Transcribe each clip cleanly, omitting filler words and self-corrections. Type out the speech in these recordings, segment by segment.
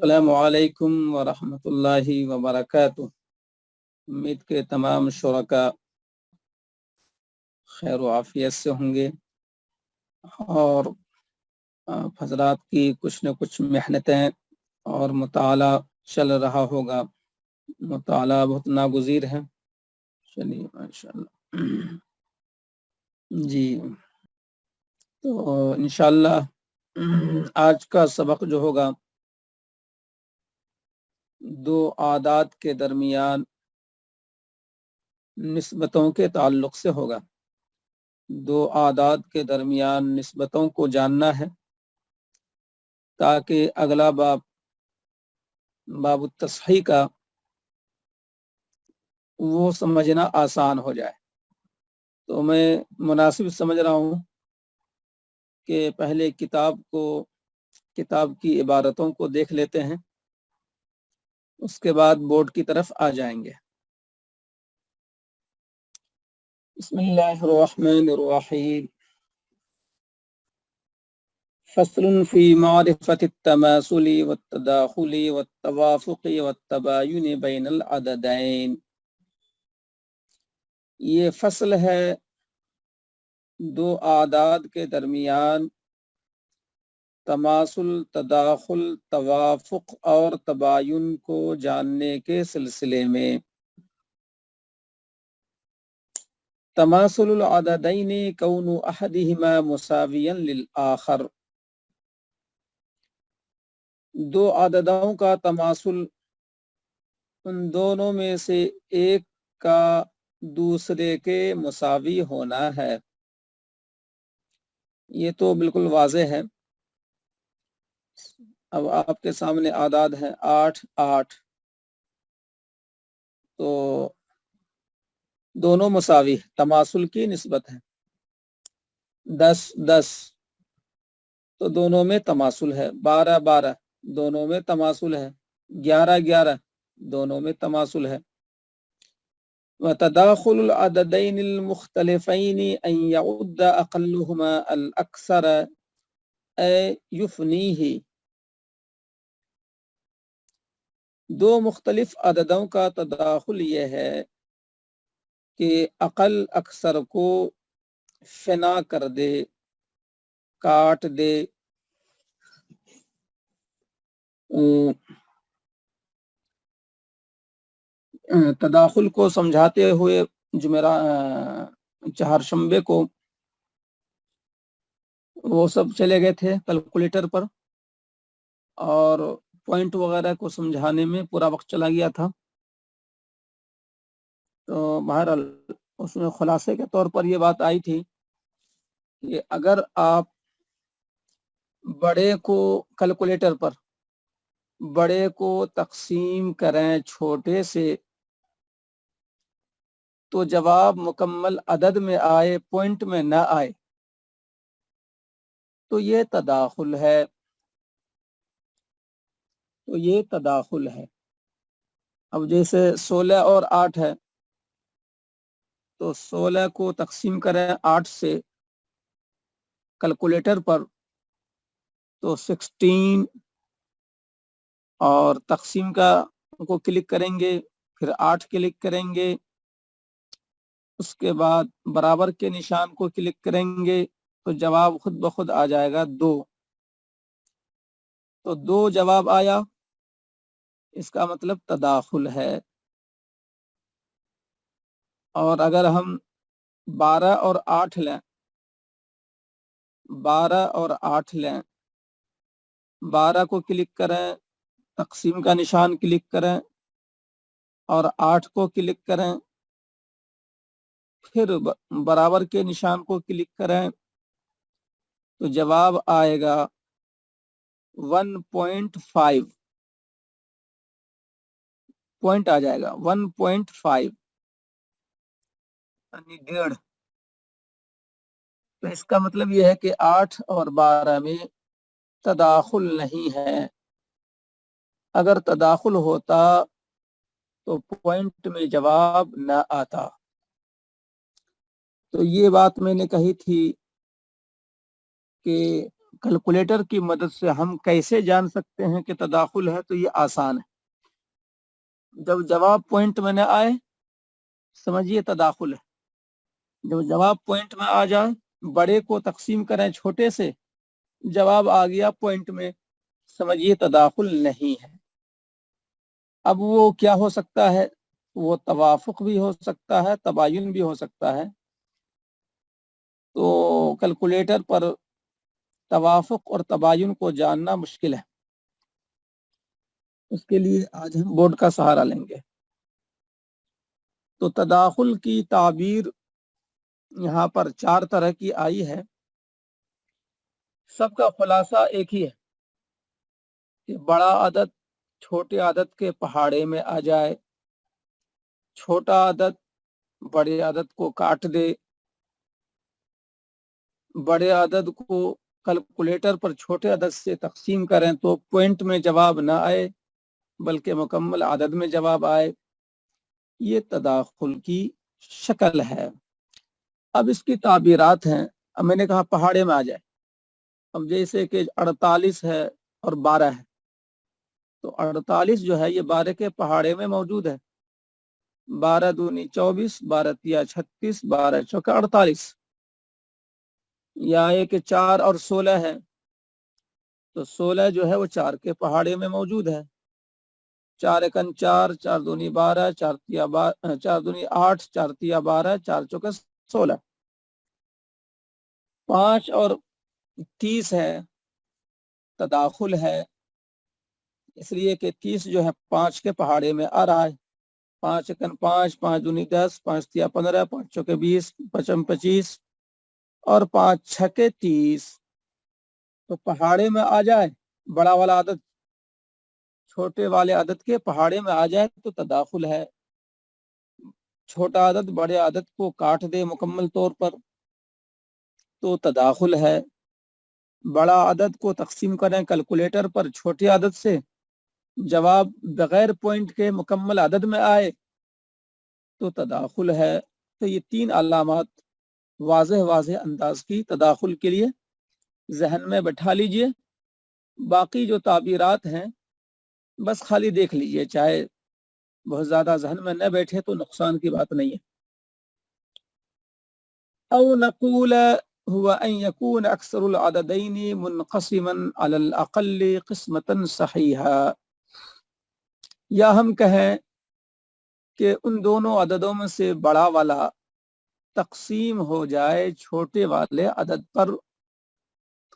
السلام علیکم ورحمۃ اللہ وبرکاتہ۔ امید کے تمام شرکا خیر و عافیت سے ہوں گے اور حضرات کی کچھ نہ کچھ محنتیں اور مطالعہ چل رہا ہوگا۔ مطالعہ بہت ناگزیر ہے۔ چلیے ماشاءاللہ جی، تو انشاءاللہ آج کا سبق جو ہوگا دو عادات کے درمیان نسبتوں کے تعلق سے ہوگا۔ دو عادات کے درمیان نسبتوں کو جاننا ہے تاکہ اگلا باب التصحیح کا وہ سمجھنا آسان ہو جائے۔ تو میں مناسب سمجھ رہا ہوں کہ پہلے کتاب کی عبارتوں کو دیکھ لیتے ہیں، اس کے بعد بورڈ کی طرف آ جائیں گے۔ بسم اللہ الرحمن الرحیم۔ فصل فی معرفت التماثل والتداخل والتوافق والتباین بین العددین۔ یہ فصل ہے دو اعداد کے درمیان تماثل، تداخل، توافق اور تباین کو جاننے کے سلسلے میں۔ تماثل العددین کون احدہما مساویا للآخر۔ دو عددوں کا تماثل ان دونوں میں سے ایک کا دوسرے کے مساوی ہونا ہے۔ یہ تو بالکل واضح ہے۔ اب آپ کے سامنے اعداد ہیں 8 8، تو دونوں مساوی، تماثل کی نسبت ہے۔ 10 10، تو دونوں میں تماثل ہے۔ 12 12، دونوں میں تماثل ہے۔ 11 11، دونوں میں تماثل ہے۔ وتداخل العددين المختلفين أن يعد أقلهما الأكثر أي يفنيه۔ دو مختلف عددوں کا تداخل یہ ہے کہ اقل اکثر کو فنا کر دے، کاٹ دے۔ تداخل کو سمجھاتے ہوئے چہارشنبے کو وہ سب چلے گئے تھے کیلکولیٹر پر، اور پوائنٹ وغیرہ کو سمجھانے میں پورا وقت چلا گیا تھا۔ تو بہرحال اس میں خلاصے کے طور پر یہ بات آئی تھی کہ اگر آپ بڑے کو کیلکولیٹر پر بڑے کو تقسیم کریں چھوٹے سے تو جواب مکمل عدد میں آئے، پوائنٹ میں نہ آئے، تو یہ تداخل ہے۔ اب جیسے 16 اور 8 ہے، تو 16 کو تقسیم کریں 8 سے کیلکولیٹر پر تو 16، اور تقسیم کو کلک کریں گے، پھر 8 کلک کریں گے، اس کے بعد برابر کے نشان کو کلک کریں گے تو جواب خود بخود آ جائے گا 2۔ تو 2 جواب آیا، اس کا مطلب تداخل ہے۔ اور اگر ہم 12 اور 8 لیں، 12 اور 8 لیں، 12 کو کلک کریں، تقسیم کا نشان کلک کریں اور 8 کو کلک کریں، پھر برابر کے نشان کو کلک کریں تو جواب آئے گا 1.5، پوائنٹ آ جائے گا 1.5، یعنی 1.5۔ تو اس کا مطلب یہ ہے کہ 8 اور 12 میں تداخل نہیں ہے۔ اگر تداخل ہوتا تو پوائنٹ میں جواب نہ آتا۔ تو یہ بات میں نے کہی تھی کہ کیلکولیٹر کی مدد سے ہم کیسے جان سکتے ہیں کہ تداخل ہے؟ تو یہ آسان ہے، جب جواب پوائنٹ میں نہ آئے سمجھیے تداخل ہے، جب جواب پوائنٹ میں آ جائے، بڑے کو تقسیم کریں چھوٹے سے، جواب آ گیا پوائنٹ میں، سمجھیے تداخل نہیں ہے۔ اب وہ کیا ہو سکتا ہے؟ وہ توافق بھی ہو سکتا ہے، تباین بھی ہو سکتا ہے۔ تو کیلکولیٹر پر توافق اور تباین کو جاننا مشکل ہے، اس کے لیے آج ہم بورڈ کا سہارا لیں گے۔ تو تداخل کی تعبیر یہاں پر 4 طرح کی آئی ہے، سب کا خلاصہ ایک ہی ہے کہ بڑا عدد چھوٹے عدد کے پہاڑے میں آ جائے، چھوٹا عدد بڑے عدد کو کاٹ دے، بڑے عدد کو کیلکولیٹر پر چھوٹے عدد سے تقسیم کریں تو پوائنٹ میں جواب نہ آئے بلکہ مکمل عدد میں جواب آئے، یہ تداخل کی شکل ہے۔ اب اس کی تعبیرات ہیں، اب میں نے کہا پہاڑے میں آ جائے، اب جیسے کہ 48 ہے اور 12 ہے، تو 48 جو ہے یہ 12 کے پہاڑے میں موجود ہے، 12 دونی 24، 12 تیا 36، 12 چوکا 48۔ یا یہ کہ 4 اور 16 ہے، تو 16 جو ہے وہ 4 کے پہاڑے میں موجود ہے، 4 اکن 4، 4 دونی 12، 4 تیا 4 دونی 8، 4 تیا 12، 4 چوکا 16۔ 5 اور 30 ہے، تداخل ہے، اس لیے کہ 30 جو ہے 5 کے پہاڑے میں آ رہا ہے، 5 اکن 5، 5 دونی 10، 5 تیا 15، 5 چوکے 20، 5 25، اور 5 چھکے 30۔ تو پہاڑے میں آ جائے بڑا والا عدد چھوٹے والے عدد کے پہاڑے میں آ جائے تو تداخل ہے، چھوٹا عدد بڑے عدد کو کاٹ دے مکمل طور پر تو تداخل ہے، بڑا عدد کو تقسیم کریں کیلکولیٹر پر چھوٹے عدد سے، جواب بغیر پوائنٹ کے مکمل عدد میں آئے تو تداخل ہے۔ تو یہ 3 علامات واضح انداز کی تداخل کے لیے ذہن میں بٹھا لیجئے، باقی جو تعبیرات ہیں بس خالی دیکھ لیجئے، چاہے بہت زیادہ ذہن میں نہ بیٹھے تو نقصان کی بات نہیں ہے۔ او نقول هو ان يكون اکثر العددین منقسما على الاقل قسمتا صحیحا، یا ہم کہیں کہ ان دونوں عددوں میں سے بڑا والا تقسیم ہو جائے چھوٹے والے عدد پر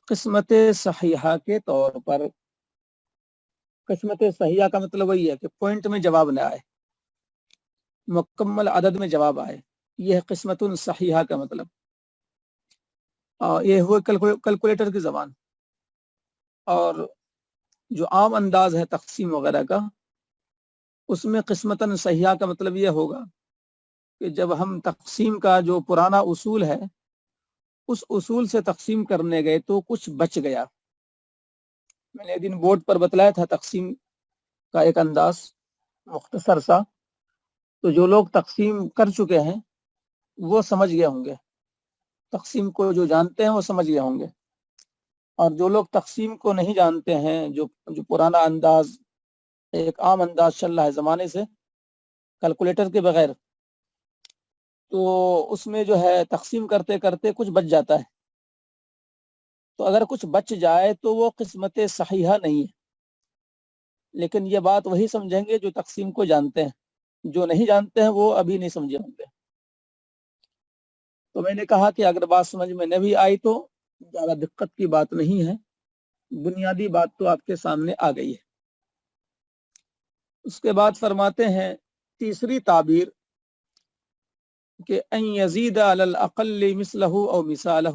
قسمت صحیحہ کے طور پر۔ قسمت صحیحہ کا مطلب وہی ہے کہ پوائنٹ میں جواب نہ آئے، مکمل عدد میں جواب آئے، یہ ہے قسمت صحیحہ کا مطلب۔ یہ ہوئے کیلکولیٹر کی زبان، اور جو عام انداز ہے تقسیم وغیرہ کا، اس میں قسمتاً صحیحہ کا مطلب یہ ہوگا کہ جب ہم تقسیم کا جو پرانا اصول ہے اس اصول سے تقسیم کرنے گئے تو کچھ بچ گیا۔ میں نے ایک دن بورڈ پر بتلایا تھا تقسیم کا ایک انداز مختصر سا، تو جو لوگ تقسیم کر چکے ہیں وہ سمجھ گئے ہوں گے، تقسیم کو جو جانتے ہیں وہ سمجھ گئے ہوں گے، اور جو لوگ تقسیم کو نہیں جانتے ہیں، جو پرانا انداز ایک عام انداز چل رہا ہے زمانے سے کیلکولیٹر کے بغیر، تو اس میں جو ہے تقسیم کرتے کرتے کچھ بچ جاتا ہے، تو اگر کچھ بچ جائے تو وہ قسمت صحیحہ نہیں ہے۔ لیکن یہ بات وہی سمجھیں گے جو تقسیم کو جانتے ہیں، جو نہیں جانتے ہیں وہ ابھی نہیں سمجھے ہوں گے۔ تو میں نے کہا کہ اگر بات سمجھ میں نہ بھی آئی تو زیادہ دقت کی بات نہیں ہے، بنیادی بات تو آپ کے سامنے آ گئی ہے۔ اس کے بعد فرماتے ہیں تیسری تعبیر کہ ان یزید علی الاقل مثلہ او مثالہ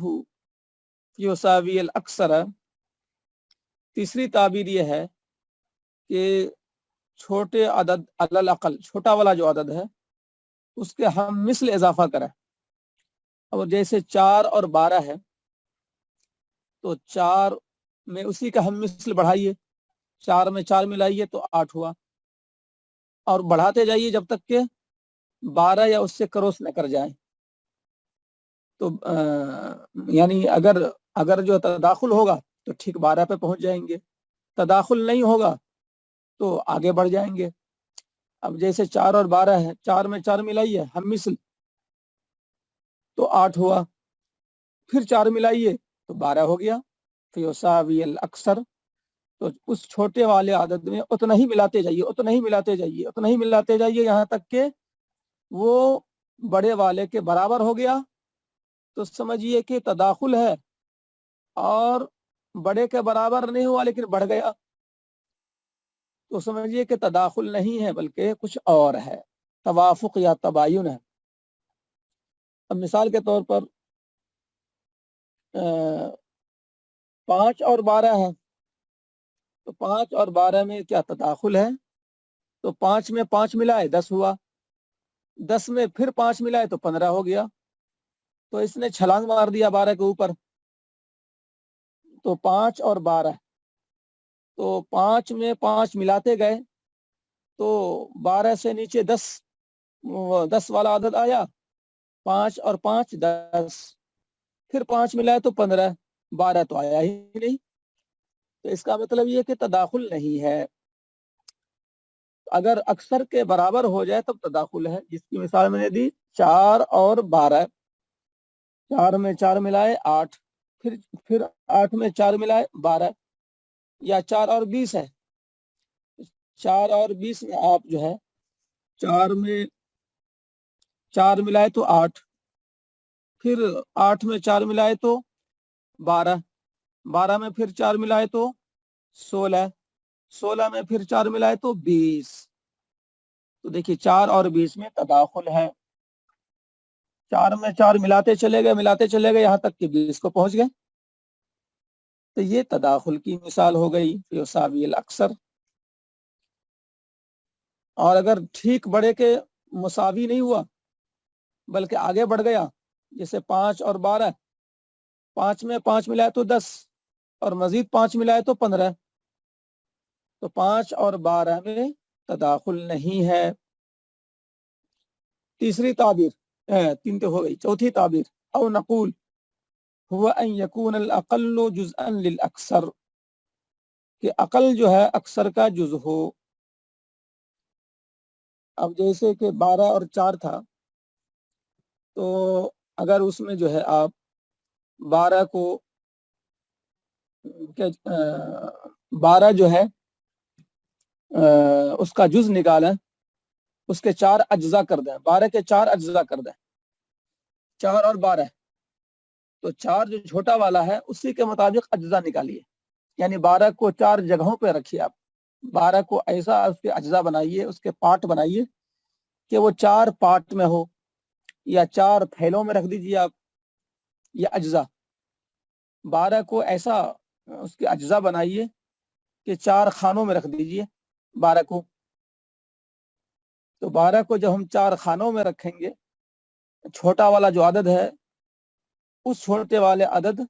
یساوی الاکثر۔ تیسری تعبیر یہ ہے کہ چھوٹے عدد علی الاقل، چھوٹا والا جو عدد ہے اس کے ہم مثل اضافہ کریں، اور جیسے 4 اور 12 ہے تو 4 میں اسی کا ہم مثل بڑھائیے، 4 میں 4 ملائیے تو 8 ہوا، اور بڑھاتے جائیے جب تک کہ 12 یا اس سے کروس نہ کر جائیں۔ تو یعنی اگر جو تداخل ہوگا تو ٹھیک 12 پہ پہنچ جائیں گے. تداخل نہیں ہوگا تو آگے بڑھ جائیں گے. اب جیسے 4 اور 12 ہے, 4 میں 4 ملائیے ہم مثل تو 8 ہوا, پھر 4 ملائیے تو 12 ہو گیا. فیساوی الاکثر, تو اس چھوٹے والے عدد میں اتنا ہی ملاتے جائیے, اتنا ہی ملاتے جائیے, اتنا ہی ملاتے جائیے یہاں تک کہ وہ بڑے والے کے برابر ہو گیا. تو سمجھیے کہ تداخل ہے, اور بڑے کے برابر نہیں ہوا لیکن بڑھ گیا, تو سمجھیے کہ تداخل نہیں ہے بلکہ کچھ اور ہے, توافق یا تباین ہے. اب مثال کے طور پر 5 اور 12 ہے, تو 5 اور 12 میں کیا تداخل ہے؟ تو 5 میں 5 ملائے 10 ہوا, 10 میں پھر 5 ملائے تو 15 ہو گیا. تو اس نے چھلانگ مار دیا 12 کے اوپر. تو 5 اور 12, تو 5 میں 5 ملاتے گئے تو 12 سے نیچے 10 والا عدد آیا, 5 اور 5 10, پھر 5 ملائے تو 15, 12 تو آیا ہی نہیں. تو اس کا مطلب یہ کہ تداخل نہیں ہے. اگر اکثر کے برابر ہو جائے تب تداخل ہے, جس کی مثال میں نے دی 4 اور 12. 4 میں 4 ملائے 8, پھر 8 میں 4 ملائے 12, یا 4 اور 20 ہے, 4 اور 20 میں آپ جو ہے 4 میں 4 ملائے تو 8, پھر 8 میں 4 ملائے تو 12, 12 میں پھر 4 ملائے تو 16, 16 میں پھر 4 ملائے تو 20. تو دیکھیے 4 اور 20 میں تداخل ہے. 4 میں 4 ملاتے چلے گئے یہاں تک کہ 20 کو پہنچ گئے. تو یہ تداخل کی مثال ہو گئی یساوی الاکثر. اور اگر ٹھیک بڑے کے مساوی نہیں ہوا بلکہ آگے بڑھ گیا, جیسے 5 اور 12, 5 میں 5 ملائے تو 10 اور مزید 5 ملائے تو 15, تو 5 اور 12 میں تداخل نہیں ہے. تیسری تعبیر, 3 تو ہو گئی. چوتھی تعبیر, او نقول هو ان يكون الاقل جزءا للاکثر, کہ اقل جو ہے اکثر کا جز ہو. اب جیسے کہ 12 اور 4 تھا, تو اگر اس میں جو ہے آپ 12 کو 12 جو ہے اس کا جز نکالیں, اس کے 4 اجزا کر دیں, 12 کے 4 اجزا کر دیں, 4 اور 12, تو 4 جو چھوٹا والا ہے اسی کے مطابق اجزا نکالیے. یعنی 12 کو 4 جگہوں پہ رکھیے آپ, 12 کو ایسا اس کے اجزا بنائیے, اس کے پارٹ بنائیے کہ وہ 4 پارٹ میں ہو, یا 4 تھیلوں میں رکھ دیجیے آپ, یا اجزا. 12 کو ایسا اس کے اجزا بنائیے کہ 4 خانوں میں رکھ دیجیے 12 کو. تو 12 کو جب ہم 4 خانوں میں رکھیں گے, چھوٹا والا جو عدد ہے اس چھوٹے والے عدد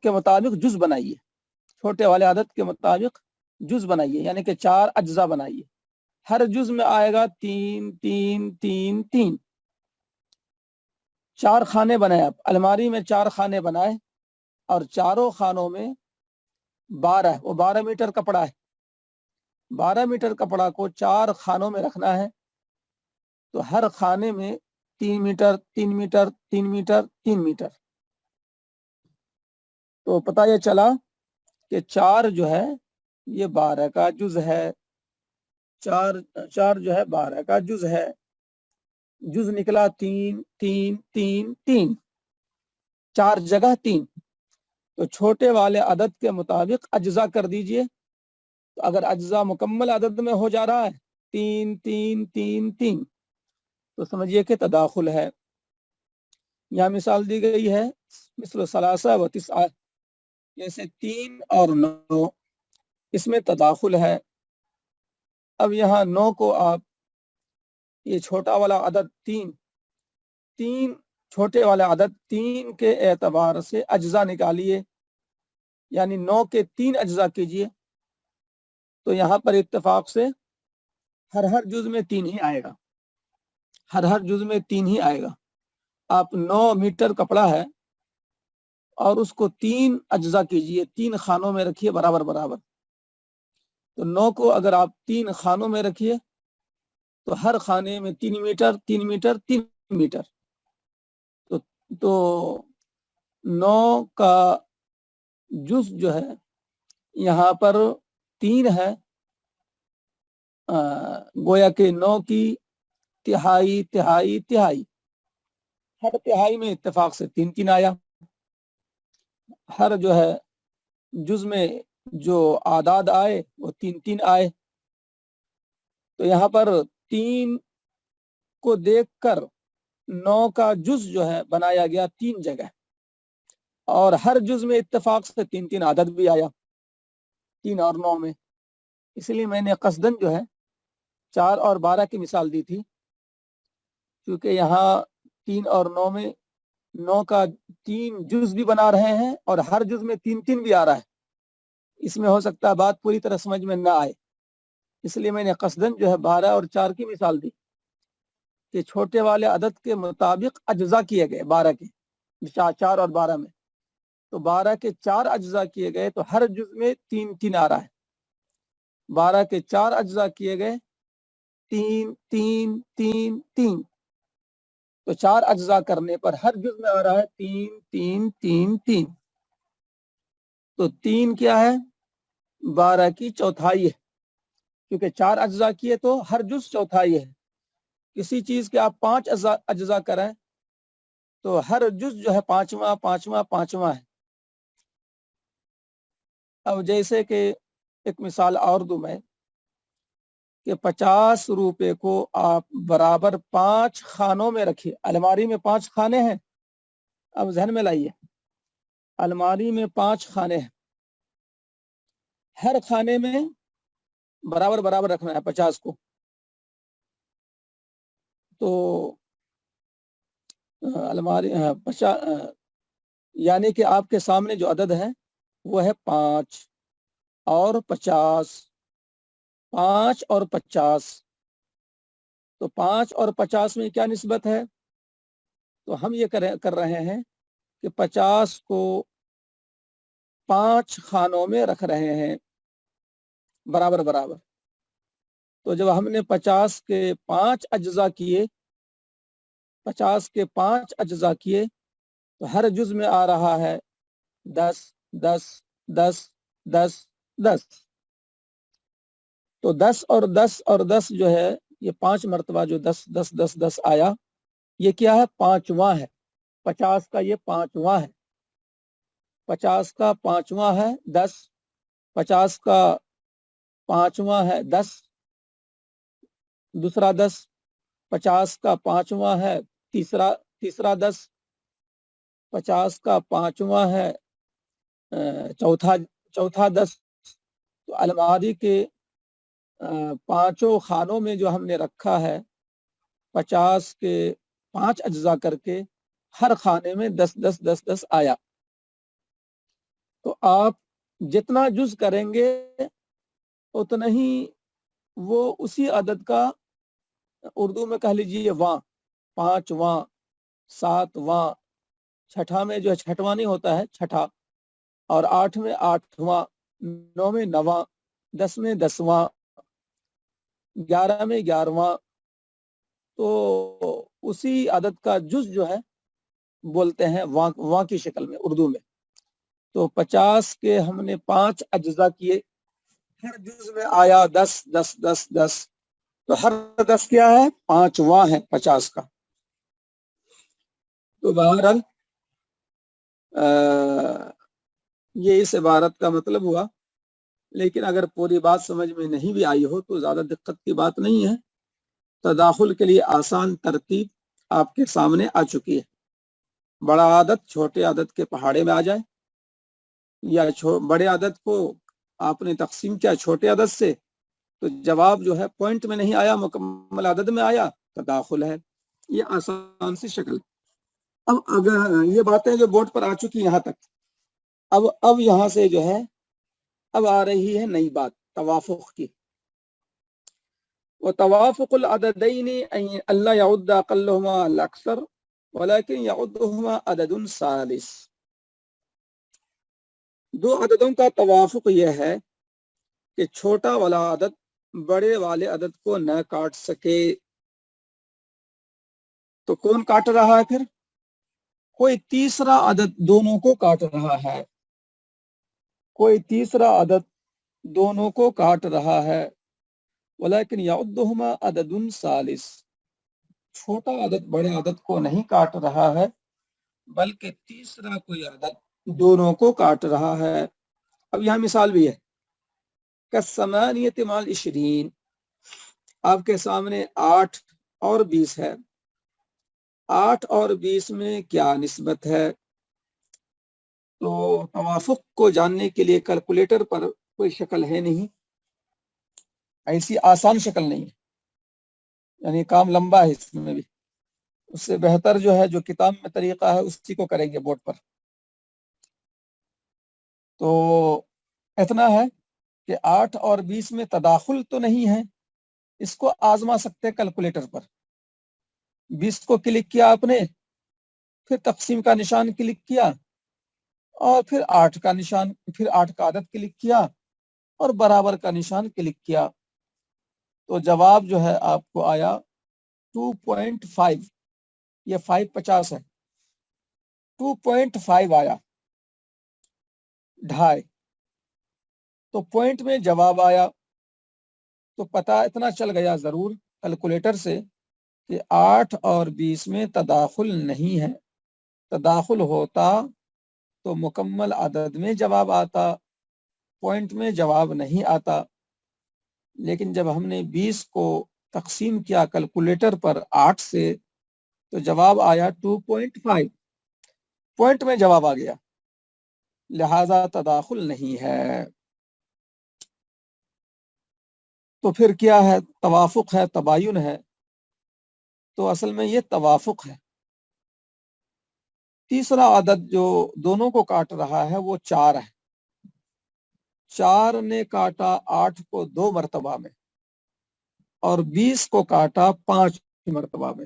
کے مطابق جز بنائیے, چھوٹے والے عدد کے مطابق جز بنائیے, یعنی کہ 4 اجزا بنائیے. ہر جز میں آئے گا 3 3 3 3, 4 خانے بنائے آپ, الماری میں 4 خانے بنائے, اور چاروں خانوں میں 12, وہ 12 میٹر کپڑا ہے, 12 میٹر کپڑا کو 4 خانوں میں رکھنا ہے. تو ہر خانے میں 3 میٹر 3 میٹر 3 میٹر 3 میٹر. تو پتہ یہ چلا کہ 4 جو ہے یہ 12 کا جز ہے, 4 جو ہے 12 کا جز ہے. جز نکلا 3 3 3 3, 4 جگہ 3. تو چھوٹے والے عدد کے مطابق اجزا کر دیجئے. تو اگر اجزا مکمل عدد میں ہو جا رہا ہے 3 3 3 3, تو سمجھیے کہ تداخل ہے. یہاں مثال دی گئی ہے مثل ثلاثہ و تسعہ, جیسے 3 اور 9, اس میں تداخل ہے. اب یہاں 9 کو آپ, یہ چھوٹا والا عدد 3 چھوٹے والا عدد 3 کے اعتبار سے اجزا نکالیے, یعنی 9 کے 3 اجزا کیجئے. تو یہاں پر اتفاق سے ہر جز میں 3 ہی آئے گا, ہر جز میں 3 ہی آئے گا. آپ 9 میٹر کپڑا ہے اور اس کو 3 اجزا کیجئے، 3 خانوں میں رکھیے برابر برابر. تو 9 کو اگر آپ 3 خانوں میں رکھیے تو ہر خانے میں 3 میٹر 3 میٹر 3 میٹر. تو 9 کا جز جو ہے یہاں پر 3 ہے، گویا کہ 9 کی تہائی تہائی تہائی، ہر تہائی میں اتفاق سے 3 3 آیا. ہر جو ہے جز میں جو اعداد آئے وہ 3 3 آئے. تو یہاں پر 3 کو دیکھ کر 9 کا جز جو ہے بنایا گیا 3 جگہ، اور ہر جز میں اتفاق سے 3 3 عدد بھی آیا 3 اور 9 میں. اس لیے میں نے قصدن جو ہے 4 اور 12 کی مثال دی تھی، کیونکہ یہاں 3 اور 9 میں 9 کا 3 جز بھی بنا رہے ہیں اور ہر جز میں 3 3 بھی آ رہا ہے. اس میں ہو سکتا ہے بات پوری طرح سمجھ میں نہ آئے، اس لیے میں نے قصدن جو ہے 12 اور 4 کی مثال دی کہ چھوٹے والے عدد کے مطابق اجزا کیے گئے 12 کے، 4 اور 12 میں. تو 12 کے 4 اجزا کیے گئے تو ہر جز میں 3 3 آ رہا ہے. 12 کے 4 اجزا کیے گئے 3 3 3 3. تو 4 اجزا کرنے پر ہر جز میں آ رہا ہے 3 3 3 3. تو 3 کیا ہے؟ 12 کی چوتھائی ہے، کیونکہ 4 اجزا کیے تو ہر جز چوتھائی ہے. کسی چیز کے آپ 5 اجزا کریں تو ہر جز جو ہے 5واں 5واں 5واں ہے. اب جیسے کہ ایک مثال اور دوں میں کہ 50 روپے کو آپ برابر 5 خانوں میں رکھیے. الماری میں 5 خانے ہیں، اب ذہن میں لائیے، الماری میں 5 خانے ہیں، ہر خانے میں برابر برابر رکھنا ہے 50 کو. تو الماری یعنی کہ آپ کے سامنے جو عدد ہے وہ ہے 5 اور 50، 5 اور 50. تو 5 اور 50 میں کیا نسبت ہے؟ تو ہم یہ کر رہے ہیں کہ 50 کو 5 خانوں میں رکھ رہے ہیں برابر برابر. تو جب ہم نے 50 کے 5 اجزا کیے، 50 کے 5 اجزا کیے تو ہر جز میں آ رہا ہے 10 10 10 10 10. تو 10 اور 10 اور 10 جو ہے یہ 5 مرتبہ جو 10 10 10 10 آیا، یہ کیا ہے؟ 5واں ہے. 50 کا یہ 5واں ہے، 50 کا 5واں ہے 10، 50 کا 5واں ہے 10، دوسرا 10، 50 کا 5واں ہے تیسرا 10، 50 کا 5واں ہے چوتھا 10. تو الماری کے 5 خانوں میں جو ہم نے رکھا ہے 50 کے 5 اجزا کر کے، ہر خانے میں 10 10 10 10 آیا. تو آپ جتنا جز کریں گے اتنا ہی وہ اسی عدد کا، اردو میں کہہ لیجیے واں، 5واں 7واں، چھٹا میں جو ہے چھٹواں نہیں ہوتا ہے چھٹا، اور 8 میں 8واں، 9 میں 9واں، 10 میں 10واں، 11 میں 11واں. تو اسی عدد کا جز جو ہے بولتے ہیں واں کی شکل میں اردو میں. تو 50 کے ہم نے 5 اجزا کیے، ہر جز میں آیا 10 10 10 10. تو ہر 10 کیا ہے؟ 5واں ہے 50 کا. تو بہرحال یہ اس عبارت کا مطلب ہوا. لیکن اگر پوری بات سمجھ میں نہیں بھی آئی ہو تو زیادہ دقت کی بات نہیں ہے. تداخل کے لیے آسان ترتیب آپ کے سامنے آ چکی ہے. بڑا عدد چھوٹے عدد کے پہاڑے میں آ جائے، یا بڑے عدد کو آپ نے تقسیم کیا چھوٹے عدد سے تو جواب جو ہے پوائنٹ میں نہیں آیا، مکمل عدد میں آیا، تداخل ہے. یہ آسان سی شکل. اب اگر یہ باتیں جو بورڈ پر آ چکی یہاں تک، اب یہاں سے جو ہے اب آ رہی ہے نئی بات توافق کی. وتوافق العددين ألا يعد أقلهما الأكثر ولكن يعدهما عدد ثالث. دو عددوں کا توافق یہ ہے کہ چھوٹا والا عدد بڑے والے عدد کو نہ کاٹ سکے. تو کون کاٹ رہا ہے پھر؟ کوئی تیسرا عدد دونوں کو کاٹ رہا ہے. کوئی تیسرا عدد دونوں کو کاٹ رہا ہے. ولیکن یعدہما عدد ثالث. چھوٹا عدد بڑے عدد کو نہیں کاٹ رہا ہے بلکہ تیسرا کوئی عدد دونوں کو کاٹ رہا ہے. اب یہاں مثال بھی ہے. کالثمانیۃ مع العشرین. آپ کے سامنے 8 اور 20 ہے. 8 اور 20 میں کیا نسبت ہے؟ تو توافق کو جاننے کے لیے کیلکولیٹر پر کوئی شکل ہے نہیں، ایسی آسان شکل نہیں ہے، یعنی کام لمبا ہے اس میں بھی. اس سے بہتر جو ہے جو کتاب میں طریقہ ہے اسی کو کریں گے بورڈ پر. تو اتنا ہے کہ 8 اور 20 میں تداخل تو نہیں ہے، اس کو آزما سکتے ہیں کیلکولیٹر پر. 20 کو کلک کیا آپ نے، پھر تقسیم کا نشان کلک کیا، اور پھر 8 کا نشان، پھر 8 کا عدد کلک کیا، اور برابر کا نشان کلک کیا. تو جواب جو ہے آپ کو آیا 2.5. یہ 5 50 ہے، 2.5 آیا، 2.5. تو پوائنٹ میں جواب آیا. تو پتہ اتنا چل گیا ضرور کیلکولیٹر سے کہ 8 اور 20 میں تداخل نہیں ہے. تداخل ہوتا تو مکمل عدد میں جواب آتا، پوائنٹ میں جواب نہیں آتا. لیکن جب ہم نے 20 کو تقسیم کیا کیلکولیٹر پر 8 سے تو جواب آیا 2.5. پوائنٹ میں جواب آ گیا، لہذا تداخل نہیں ہے. تو پھر کیا ہے؟ توافق ہے، تباین ہے. تو اصل میں یہ توافق ہے. تیسرا عدد جو دونوں کو کاٹ رہا ہے وہ 4 ہے. 4 نے کاٹا 8 کو 2 مرتبہ میں اور 20 کو کاٹا 5 مرتبہ میں.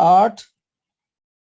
8،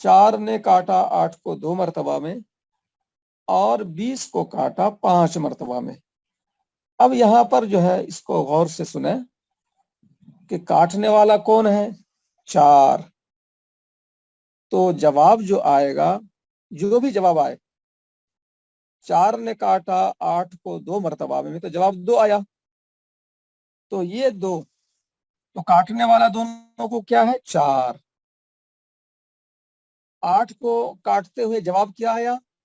4 نے کاٹا 8 کو 2 مرتبہ میں اور 20 کو کاٹا 5 مرتبہ میں. اب یہاں پر جو ہے اس کو غور سے سنیں کہ کاٹنے والا کون ہے؟ 4. تو جواب جو آئے گا، جو بھی جواب آئے، 4 نے کاٹا 8 کو 2 مرتبہ میں تو جواب 2 آیا. تو یہ 2 تو کاٹنے والا دونوں کو کیا ہے؟ 4. 8 کو کاٹتے ہوئے جواب کیا آیا؟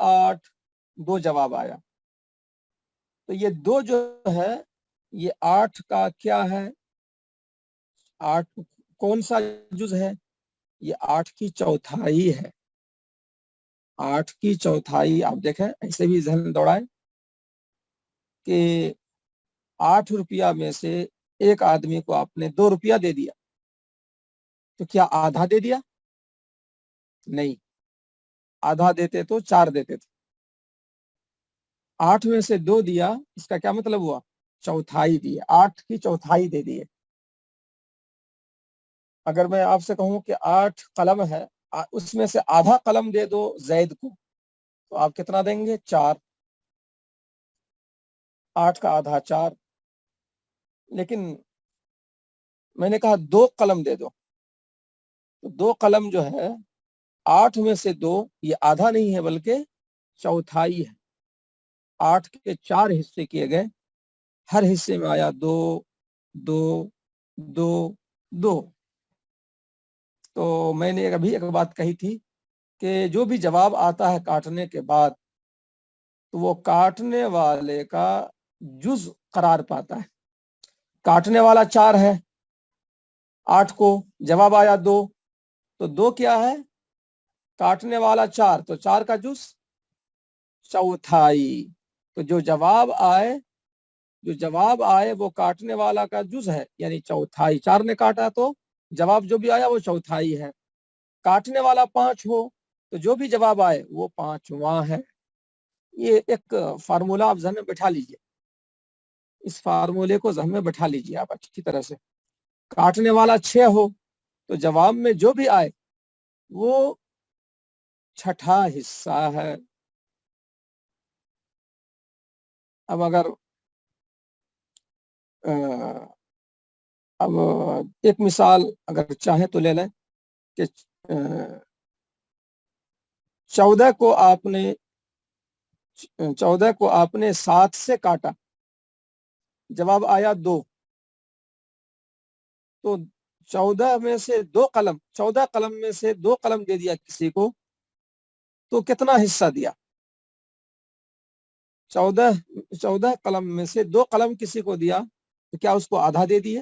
8، 2 جواب آیا. تو یہ 2 جو ہے یہ 8 کا کیا ہے؟ 8 کون سا جز ہے؟ یہ 8 کی چوتھائی ہے. 8 کی چوتھائی. آپ دیکھیں ایسے بھی ذہن دوڑائیں کہ 8 روپیہ میں سے ایک آدمی کو آپ نے 2 روپیہ دے دیا تو کیا آدھا دے دیا؟ نہیں، آدھا دیتے تو 4 دیتے تھے. 8 میں سے 2 دیا، اس کا کیا مطلب ہوا؟ چوتھائی دی. 8 کی چوتھائی دے دیے. اگر میں آپ سے کہوں کہ 8 قلم ہے، اس میں سے آدھا قلم دے دو زید کو تو آپ کتنا دیں گے؟ 4. 8 کا آدھا 4. لیکن میں نے کہا 2 قلم دے دو، تو 2 قلم جو ہے 8 میں سے 2 یہ آدھا نہیں ہے بلکہ چوتھائی ہے. 8 کے 4 حصے کیے گئے، ہر حصے میں آیا 2 2 2 2. تو میں نے ابھی ایک بات کہی تھی کہ جو بھی جواب آتا ہے کاٹنے کے بعد تو وہ کاٹنے والے کا جز قرار پاتا ہے. کاٹنے والا 4 ہے، 8 کو جواب آیا 2، تو 2 کیا ہے؟ کاٹنے والا 4، تو 4 کا جز چوتھائی. تو جو جواب آئے وہ کاٹنے والا کا جز ہے، یعنی چوتھائی. 4 نے کاٹا تو جواب جو بھی آیا وہ چوتھائی ہے. کاٹنے والا 5 ہو تو جو بھی جواب آئے وہ 5واں ہے. یہ ایک فارمولا آپ ذہن میں بٹھا لیجئے، اس فارمولے کو ذہن میں بٹھا لیجئے آپ اچھی طرح سے. کاٹنے والا 6 ہو تو جواب میں جو بھی آئے وہ چھٹا حصہ ہے۔ اب اگر اب ایک مثال اگر چاہیں تو لے لیں کہ 14 کو آپ نے 7 سے کاٹا، جواب آیا 2، تو 14 میں سے 2 قلم، 14 قلم میں سے 2 قلم دے دیا کسی کو، تو کتنا حصہ دیا؟ 14 قلم میں سے 2 قلم کسی کو دیا، تو کیا اس کو آدھا دے دیے؟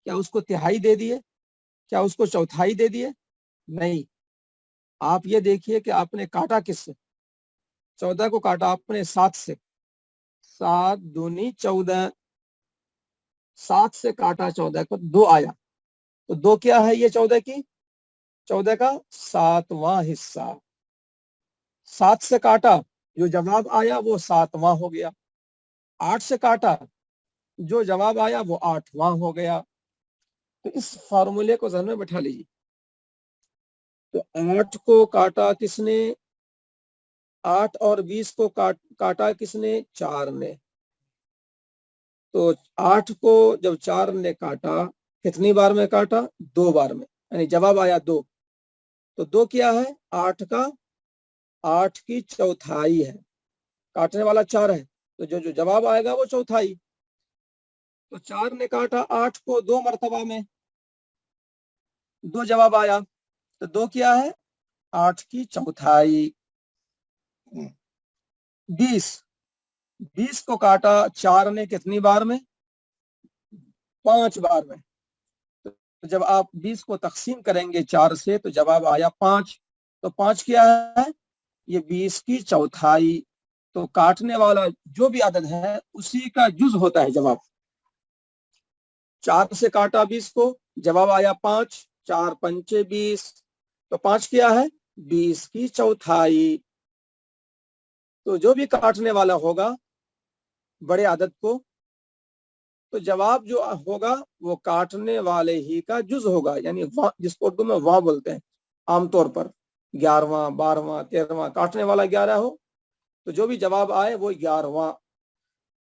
کیا اس کو تہائی دے دیے؟ کیا اس کو چوتھائی دے دیے؟ نہیں، آپ یہ دیکھیے کہ آپ نے کاٹا کس سے؟ 14 کو کاٹا آپ نے 7 سے، 7 دونی 14، 7 سے کاٹا 14 کو، 2 آیا، تو 2 کیا ہے؟ یہ 14 کا 7واں حصہ۔ 7 سے کاٹا، جو جواب آیا وہ 7واں ہو گیا۔ 8 سے کاٹا، جو جواب آیا وہ 8واں ہو گیا۔ تو اس فارمولے کو ذہن میں بٹھا لیجیے۔ تو 8 کو کاٹا کس نے؟ 8 اور 20 کو کاٹا کس نے؟ 4 نے۔ تو 8 کو جب 4 نے کاٹا، کتنی بار میں کاٹا؟ 2 بار میں، یعنی جواب آیا 2۔ تو 2 کیا ہے؟ 8 کا 8 کی چوتھائی ہے، کاٹنے والا 4 ہے، تو جو جواب آئے گا وہ چوتھائی۔ تو 4 نے کاٹا 8 کو 2 مرتبہ میں، 2 جواب آیا، تو 2 کیا ہے؟ 8 کی چوتھائی۔ 20 کو کاٹا 4 نے، کتنی بار میں؟ 5 بار میں۔ تو جب آپ 20 کو تقسیم کریں گے 4 سے تو جواب آیا 5۔ تو 5 کیا ہے؟ یہ 20 کی چوتھائی۔ تو کاٹنے والا جو بھی عدد ہے اسی کا جز ہوتا ہے جواب۔ 4 سے کاٹا 20 کو، جواب آیا 5، 4 پنچے 20، تو 5 کیا ہے؟ 20 کی چوتھائی۔ تو جو بھی کاٹنے والا ہوگا بڑے عدد کو، تو جواب جو ہوگا وہ کاٹنے والے ہی کا جز ہوگا، یعنی جس کو اردو میں واں بولتے ہیں عام طور پر۔ 11واں، 12واں، 13واں، کاٹنے والا 11 ہو تو جو بھی جواب آئے وہ 11واں۔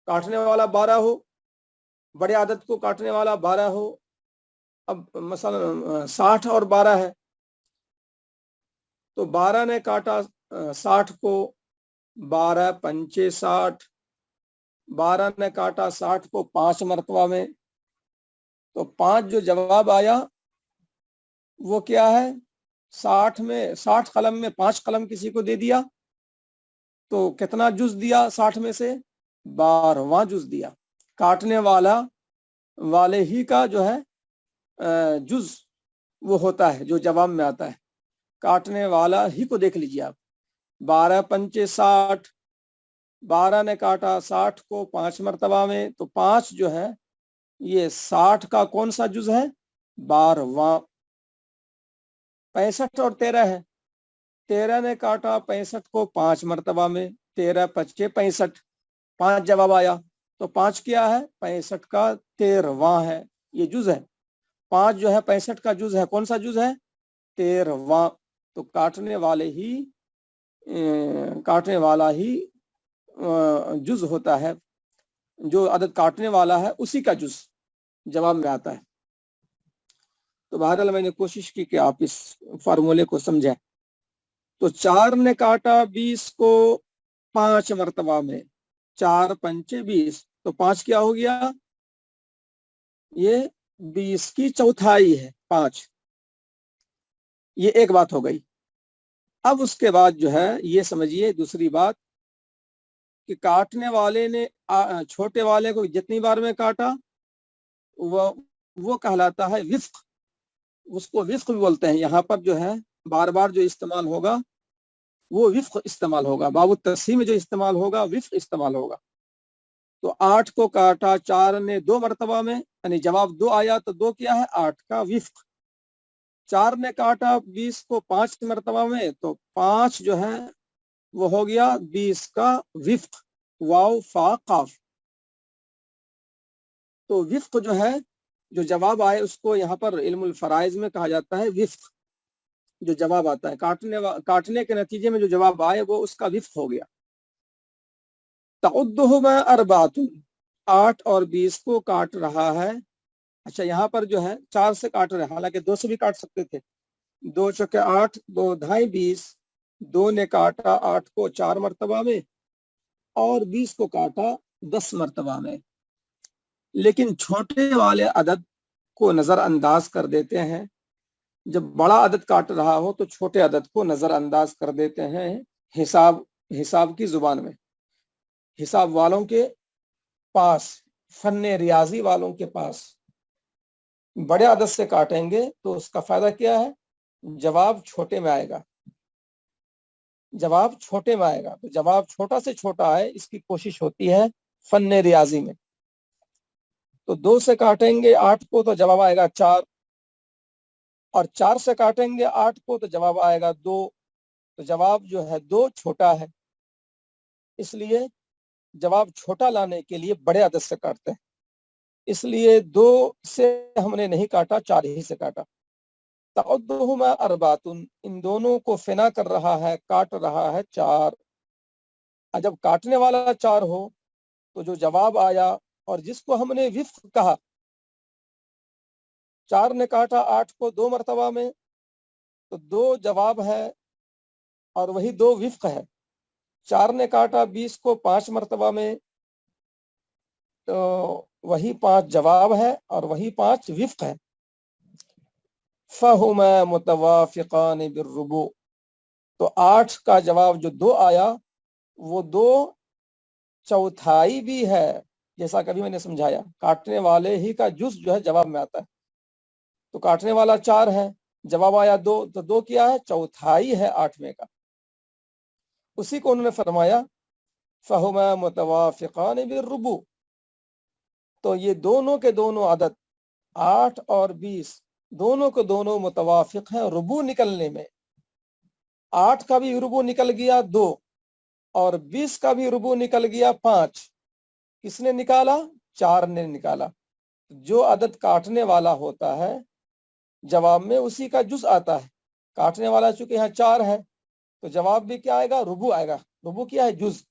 کاٹنے والا 12 ہو، بڑے عدد کو کاٹنے والا 12 ہو۔ اب مثلا 60 اور 12 ہے، تو 12 نے کاٹا 60 کو، 12 پنچے 60، 12 نے کاٹا 60 کو 5 مرتبہ میں، تو 5 جو جواب آیا وہ کیا ہے؟ 60 قلم میں 5 قلم کسی کو دے دیا، تو کتنا جز دیا 60 میں سے؟ 12واں جز دیا۔ کاٹنے والے ہی کا جو ہے جز وہ ہوتا ہے جو جواب میں آتا ہے۔ کاٹنے والا ہی کو دیکھ لیجیے آپ، 12 پنچے 60، 12 نے کاٹا 60 کو 5 مرتبہ میں، تو 5 جو ہے یہ 60 کا کون سا جز ہے؟ 12واں۔ 65 اور 13 ہے، 13 نے کاٹا 65 کو 5 مرتبہ میں، 13 پچے 65، 5 جواب آیا، تو 5 کیا ہے؟ 65 کا 13واں ہے، یہ جز ہے۔ 5 جو ہے 65 کا جز ہے، کون سا جز ہے؟ 13واں۔ تو کاٹنے والا ہی جز ہوتا ہے، جو عدد کاٹنے والا ہے اسی کا جز جواب میں آتا ہے۔ تو بہرحال میں نے کوشش کی کہ آپ اس فارمولے کو سمجھیں۔ تو 4 نے کاٹا 20 کو 5 مرتبہ میں، 4 پنچے 20، تو 5 کیا ہو گیا؟ یہ 20 کی چوتھائی ہے، 5۔ یہ ایک بات ہو گئی۔ اب اس کے بعد جو ہے یہ سمجھیے دوسری بات کہ کاٹنے والے نے چھوٹے والے کو جتنی بار میں کاٹا وہ کہلاتا ہے وفق، اس کو وفق بھی بولتے ہیں۔ یہاں پر جو ہے بار بار جو استعمال ہوگا وہ وفق استعمال ہوگا، باب التقسیم میں جو استعمال ہوگا وفق استعمال ہوگا۔ تو 8 کو کاٹا 4 نے 2 مرتبہ میں، یعنی جواب 2 آیا، تو 2 کیا ہے؟ 8 کا وفق۔ 4 نے کاٹا 20 کو 5 مرتبہ میں، تو 5 جو ہے وہ ہو گیا 20 کا وفق، واو فا قاف۔ تو وفق جو ہے جو جواب آئے اس کو یہاں پر علم الفرائض میں کہا جاتا ہے وفق۔ جو جواب آتا ہے کاٹنے کے نتیجے میں جو جواب آئے وہ اس کا وفق ہو گیا. تعدہما اربعۃ 8 اور 20 کو کاٹ رہا ہے. اچھا یہاں پر جو ہے 4 سے کاٹ رہا ہے، حالانکہ 2 سے بھی کاٹ سکتے تھے. 2 چوکے 8، 2 ڈھائی 20. 2 نے کاٹا 8 کو 4 مرتبہ میں اور 20 کو کاٹا 10 مرتبہ میں. لیکن چھوٹے والے عدد کو نظر انداز کر دیتے ہیں. جب بڑا عدد کاٹ رہا ہو تو چھوٹے عدد کو نظر انداز کر دیتے ہیں. حساب کی زبان میں، حساب والوں کے پاس، فن ریاضی والوں کے پاس بڑے عدد سے کاٹیں گے تو اس کا فائدہ کیا ہے؟ جواب چھوٹے میں آئے گا. جواب چھوٹے میں آئے گا. تو جواب چھوٹا سے چھوٹا آئے اس کی کوشش ہوتی ہے فن ریاضی میں. تو 2 سے کاٹیں گے 8 کو تو جواب آئے گا 4، اور 4 سے کاٹیں گے 8 کو تو جواب آئے گا 2. تو جواب جو ہے 2 چھوٹا ہے، اس لیے جواب چھوٹا لانے کے لیے بڑے عدد سے کاٹتے ہیں. اس لیے 2 سے ہم نے نہیں کاٹا، 4 ہی سے کاٹا. تعدہما اربعۃ، ان دونوں کو فنا کر رہا ہے، کاٹ رہا ہے 4. جب کاٹنے والا 4 ہو تو جو جواب آیا اور جس کو ہم نے وفق کہا، 4 نے کاٹا 8 کو 2 مرتبہ میں تو 2 جواب ہے اور وہی 2 وفق ہے. 4 نے کاٹا 20 کو 5 مرتبہ میں تو وہی 5 جواب ہے اور وہی 5 وفق ہے. فَهُمَا مُتَوَافِقَانِ بِالرُّبُوع، تو 8 کا جواب جو 2 آیا وہ 2 چوتھائی بھی ہے. جیسا کبھی میں نے سمجھایا، کاٹنے والے ہی کا جز جو ہے جواب میں آتا ہے. تو کاٹنے والا 4 ہے، جواب آیا 2، تو 2 کیا ہے؟ چوتھائی ہے 8ویں کا. اسی کو انہوں نے فرمایا فَهُمَا مُتَوَافِقَانِ بِالرُّبُوع. تو یہ دونوں کے دونوں عدد 8 اور 20 دونوں کے دونوں متوافق ہیں ربوع نکلنے میں. 8 کا بھی ربوع نکل گیا 2 اور 20 کا بھی ربوع نکل گیا 5. کس نے نکالا؟ 4 نے نکالا. جو عدد کاٹنے والا ہوتا ہے جواب میں اسی کا جز آتا ہے. کاٹنے والا چونکہ یہاں 4 ہے تو جواب بھی کیا آئے گا؟ ربوع آئے گا. ربوع کیا ہے؟ جز.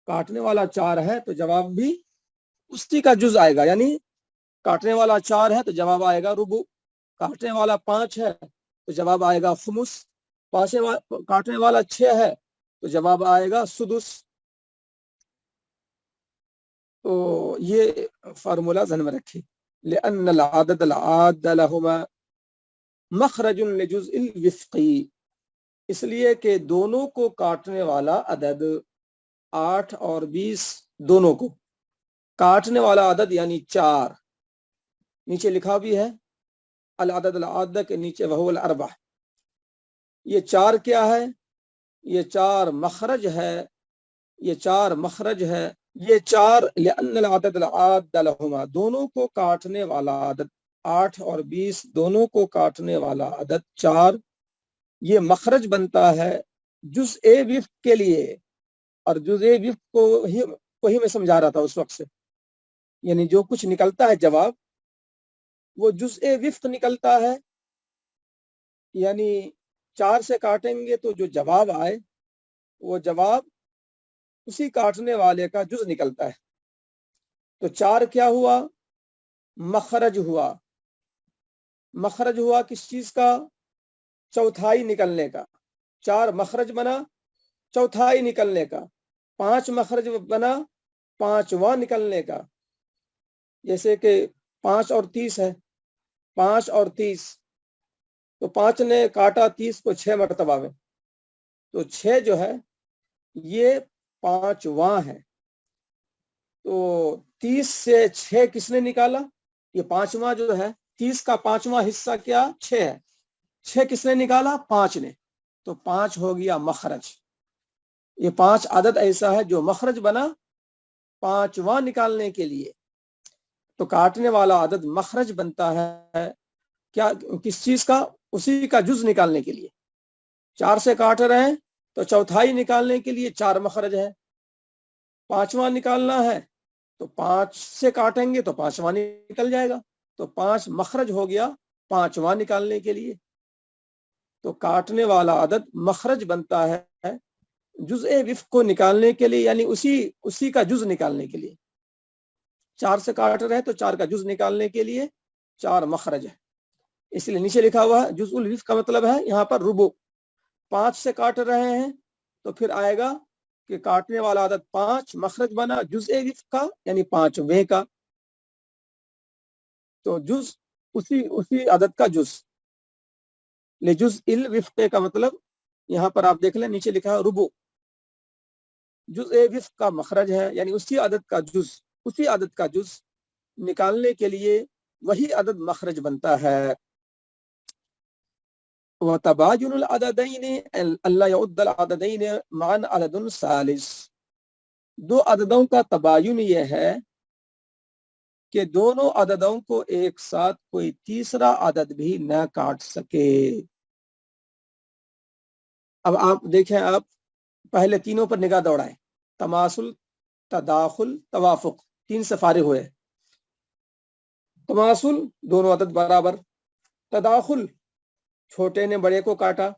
کاٹنے والا 4 ہے تو جواب بھی اسی کا جز آئے گا، یعنی کاٹنے والا 4 ہے تو جواب آئے گا ربوع. کاٹنے والا 5 ہے تو جواب آئے گا خمس. کاٹنے والا 6 ہے تو جواب آئے گا سدس. تو یہ فارمولا ذہن میں رکھیے. لأن العدد العاد لهما مخرج لجزء الوفق، اس لیے کہ دونوں کو کاٹنے والا عدد 8 اور 20 دونوں کو کاٹنے والا عدد یعنی 4، نیچے لکھا بھی ہے العدد العاد کے نیچے وهو الاربع. یہ 4 کیا ہے؟ یہ 4 مخرج ہے. یہ 4 مخرج ہے. یہ 4 لأن العدد العاد لهما، دونوں کو کاٹنے والا عدد 8 اور 20 دونوں کو کاٹنے والا عدد 4 یہ مخرج بنتا ہے جزء وفق کے لیے. اور جزء وفق کو ہی میں سمجھا رہا تھا اس وقت سے، یعنی جو کچھ نکلتا ہے جواب وہ جزء وفق نکلتا ہے. یعنی 4 سے کاٹیں گے تو جو جواب آئے وہ جواب اسی کاٹنے والے کا جز نکلتا ہے. تو 4 کیا ہوا؟ مخرج ہوا. مخرج ہوا کس چیز کا؟ چوتھائی نکلنے کا. 4 مخرج بنا چوتھائی نکلنے کا. 5 مخرج بنا 5واں نکلنے کا. جیسے کہ 5 اور 30 ہے، 5 اور 30 تو 5 نے کاٹا 30 کو 6 مرتبہ میں تو 6 جو ہے یہ 5واں ہے. تو 30 سے 6 کس نے نکالا؟ یہ 5واں جو ہے 30 کا 5واں حصہ کیا؟ 6 ہے. 6 کس نے نکالا؟ 5 نے. تو 5 ہو گیا مخرج. یہ 5 عدد ایسا ہے جو مخرج بنا 5واں نکالنے کے لیے. تو کاٹنے والا عدد مخرج بنتا ہے کیا؟ کس چیز کا؟ اسی کا جز نکالنے کے لیے. 4 سے کاٹ رہے ہیں تو چوتھائی نکالنے کے لیے 4 مخرج ہے. 5واں نکالنا ہے تو 5 سے کاٹیں گے تو 5واں نکل جائے گا. تو 5 مخرج ہو گیا 5واں نکالنے کے لیے. تو کاٹنے والا عدد مخرج بنتا ہے جزء وفق کو نکالنے کے لیے، یعنی اسی کا جز نکالنے کے لیے. 4 سے کاٹ رہے ہیں تو 4 کا جز نکالنے کے لیے 4 مخرج ہے، اس لیے نیچے لکھا ہوا ہے جزء الوفق کا مطلب ہے یہاں پر ربع. 5 سے کاٹ رہے ہیں تو پھر آئے گا کہ کاٹنے والا عدد 5 مخرج بنا جزء وفق کا یعنی 5ویں کا، تو جز اسی عدد کا جز. لجزء الوفق کا مطلب یہاں پر آپ دیکھ لیں نیچے لکھا ہے ربع، جزء وفق کا مخرج ہے یعنی اسی عدد کا جز نکالنے کے لیے وہی عدد مخرج بنتا ہے. وتباين العددين الا يعد العددين معا عدد ثالث. 2 عددوں کا تباین یہ ہے کہ دونوں عددوں کو ایک ساتھ کوئی تیسرا عدد بھی نہ کاٹ سکے. اب آپ دیکھیں، آپ پہلے تینوں پر نگاہ دوڑائیں. تماثل، تداخل، توافق، 3 سے فارغ ہوئے. تماثل دونوں عدد برابر، تداخل چھوٹے نے بڑے کو کاٹا،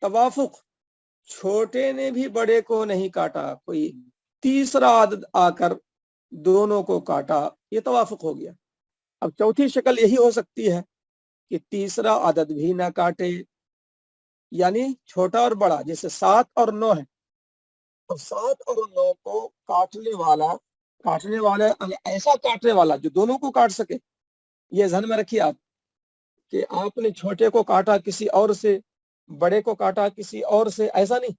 توافق چھوٹے نے بھی بڑے کو نہیں کاٹا، کوئی تیسرا عدد آ کر دونوں کو کاٹا، یہ توافق ہو گیا. اب چوتھی شکل یہی ہو سکتی ہے کہ تیسرا عدد بھی نہ کاٹے، یعنی چھوٹا اور بڑا، جیسے 7 اور 9 ہے، تو 7 اور 9 کو کاٹنے والا ایسا کاٹنے والا جو دونوں کو کاٹ سکے. یہ ذہن میں رکھیے آپ کہ آپ نے چھوٹے کو کاٹا کسی اور سے، بڑے کو کاٹا کسی اور سے، ایسا نہیں.